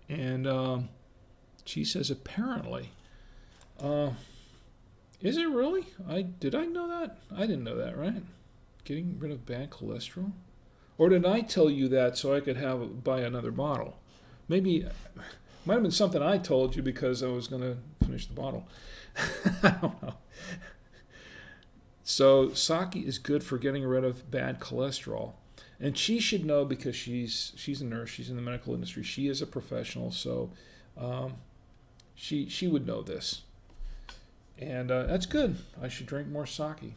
And Chi says apparently. Is it really? Did I know that? I didn't know that, right? Getting rid of bad cholesterol? Or did I tell you that so I could buy another bottle? Maybe it might have been something I told you because I was going to finish the bottle. I don't know. So sake is good for getting rid of bad cholesterol. And she should know, because she's a nurse. She's in the medical industry. She is a professional, so she would know this. And that's good. I should drink more sake.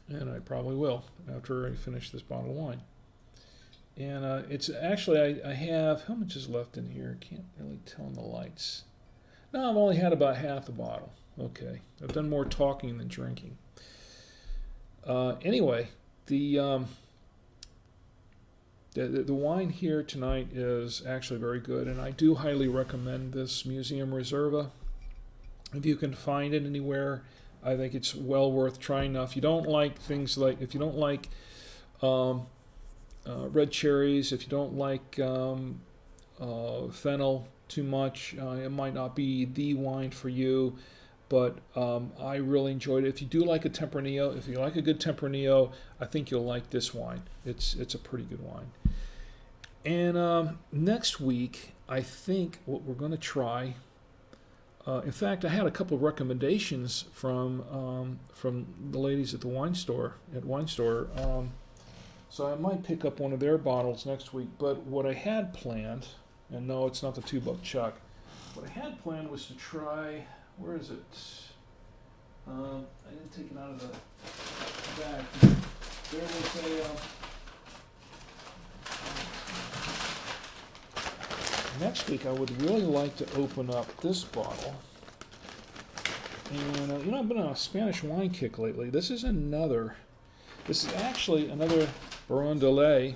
And I probably will after I finish this bottle of wine. And it's actually, I have, how much is left in here? Can't really tell in the lights. No, I've only had about half the bottle. Okay. I've done more talking than drinking. Anyway, the wine here tonight is actually very good, and I do highly recommend this Museum Reserva. If you can find it anywhere, I think it's well worth trying. Now, if you don't like things like, if you don't like red cherries, if you don't like fennel too much, it might not be the wine for you. But I really enjoyed it. If you do like a Tempranillo, if you like a good Tempranillo, I think you'll like this wine. It's a pretty good wine. And next week, I think what we're going to try. In fact, I had a couple of recommendations from the ladies at the wine store. So I might pick up one of their bottles next week. But what I had planned, and no, it's not the $2 Chuck. What I had planned was to try. Where is it? I didn't take it out of the bag. There was a. Next week, I would really like to open up this bottle. And I've been on a Spanish wine kick lately. This is actually another Baron de Lay,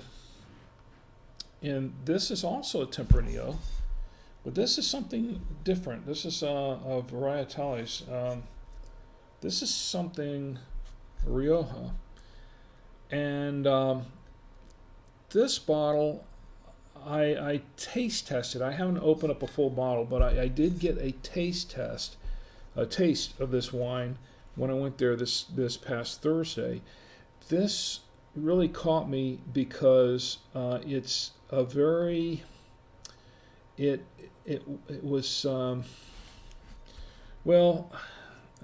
and this is also a Tempranillo. But this is something different. This is a varietalis. This is something Rioja. And this bottle, I taste tested. I haven't opened up a full bottle, but I did get a taste of this wine when I went there this past Thursday. This really caught me because it's a very... It was well.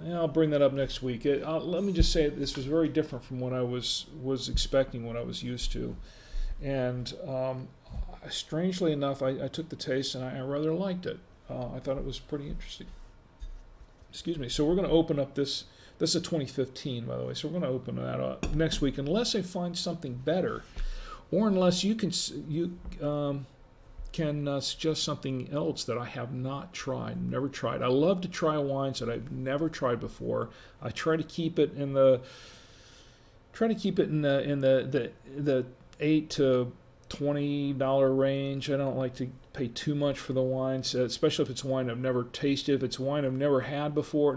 I'll bring that up next week. Let me just say this was very different from what I was expecting, what I was used to, and strangely enough, I took the taste and I rather liked it. I thought it was pretty interesting. Excuse me. So we're going to open up this. This is a 2015, by the way. So we're going to open that up next week, unless I find something better, or unless you can suggest something else that I have not tried, never tried. I love to try wines that I've never tried before. I try to keep it in the $8 to $20 range. I don't like to pay too much for the wines, especially if it's wine I've never tasted. If it's wine I've never had before,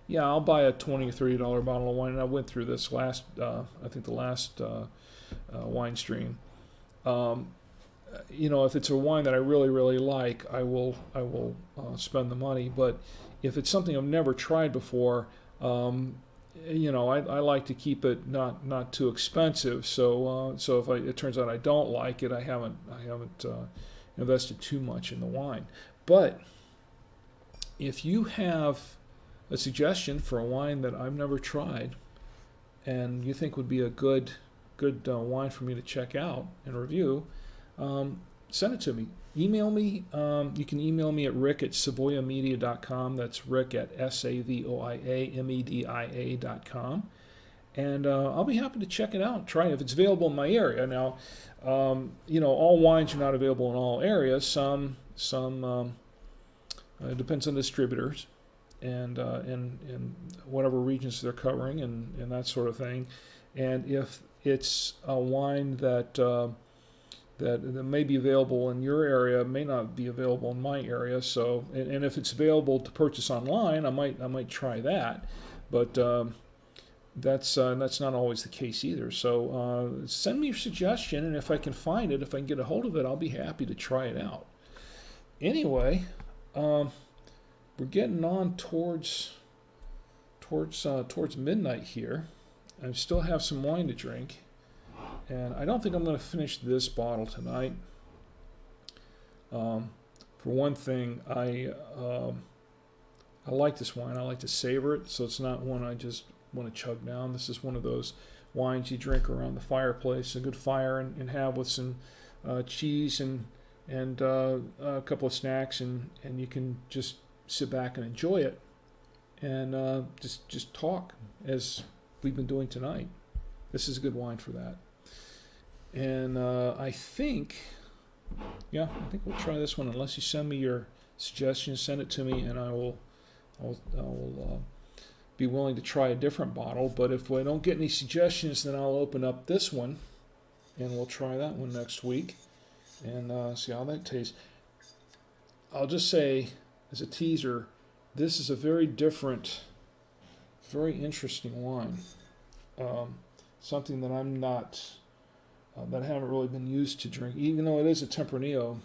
yeah, I'll buy a $20 or $30 bottle of wine. And I went through this last wine stream. If it's a wine that I really, really like, I will spend the money. But if it's something I've never tried before, I like to keep it not too expensive. So if it turns out I don't like it, I haven't invested too much in the wine. But if you have a suggestion for a wine that I've never tried, and you think would be a good wine for me to check out and review, send it to me. Email me. You can email me at rick@savoyamedia.com. That's rick@savoyamedia.com. And I'll be happy to check it out, try it if it's available in my area. Now, all wines are not available in all areas. Some depends on distributors and whatever regions they're covering and that sort of thing. And if it's a wine that may be available in your area, may not be available in my area. So, and if it's available to purchase online, I might try that. But that's not always the case either. So send me your suggestion, and if I can find it, if I can get a hold of it, I'll be happy to try it out. Anyway, we're getting on towards midnight here. I still have some wine to drink. And I don't think I'm going to finish this bottle tonight. For one thing, I like this wine. I like to savor it, so it's not one I just want to chug down. This is one of those wines you drink around the fireplace, a good fire, and have with some cheese and a couple of snacks, and you can just sit back and enjoy it. and just talk as we've been doing tonight. This is a good wine for that. And I think we'll try this one. Unless you send me your suggestions, send it to me, and I'll be willing to try a different bottle. But if I don't get any suggestions, then I'll open up this one, and we'll try that one next week, and see how that tastes. I'll just say, as a teaser, this is a very different, very interesting wine. Something that I'm not, that I haven't really been used to drink. Even though it is a Tempranillo,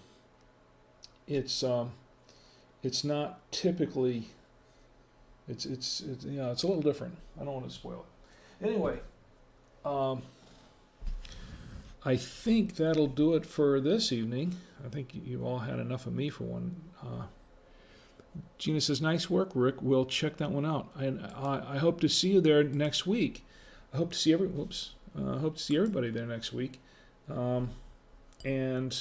it's not typically. It's a little different. I don't want to spoil it. Anyway, I think that'll do it for this evening. I think you all had enough of me for one. Gina says, "Nice work, Rick. We'll check that one out." And I hope to see you there next week. I hope to see everybody there next week. And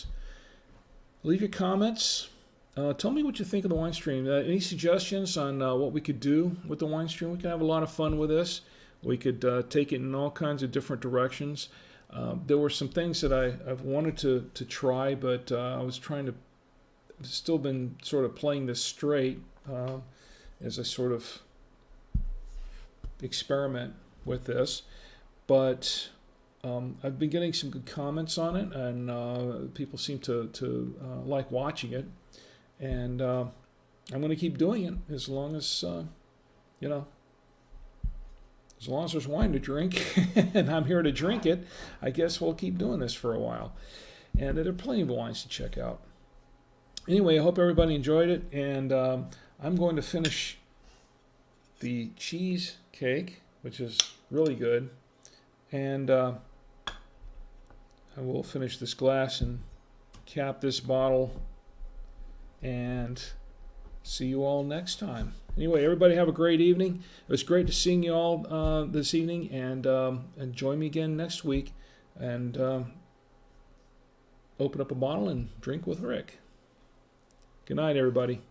leave your comments. Tell me what you think of the wine stream. Any suggestions on what we could do with the wine stream? We could have a lot of fun with this. We could take it in all kinds of different directions. There were some things that I've wanted to try, but I've still been sort of playing this straight as I sort of experiment with this. But I've been getting some good comments on it, and people seem to like watching it. And I'm going to keep doing it as long as, as long as there's wine to drink and I'm here to drink it. I guess we'll keep doing this for a while. And there are plenty of wines to check out. Anyway, I hope everybody enjoyed it. And I'm going to finish the cheesecake, which is really good. And I will finish this glass and cap this bottle. And see you all next time. Anyway, everybody have a great evening. It was great to seeing you all this evening, and join me again next week, and open up a bottle and drink with Rick. Good night, everybody.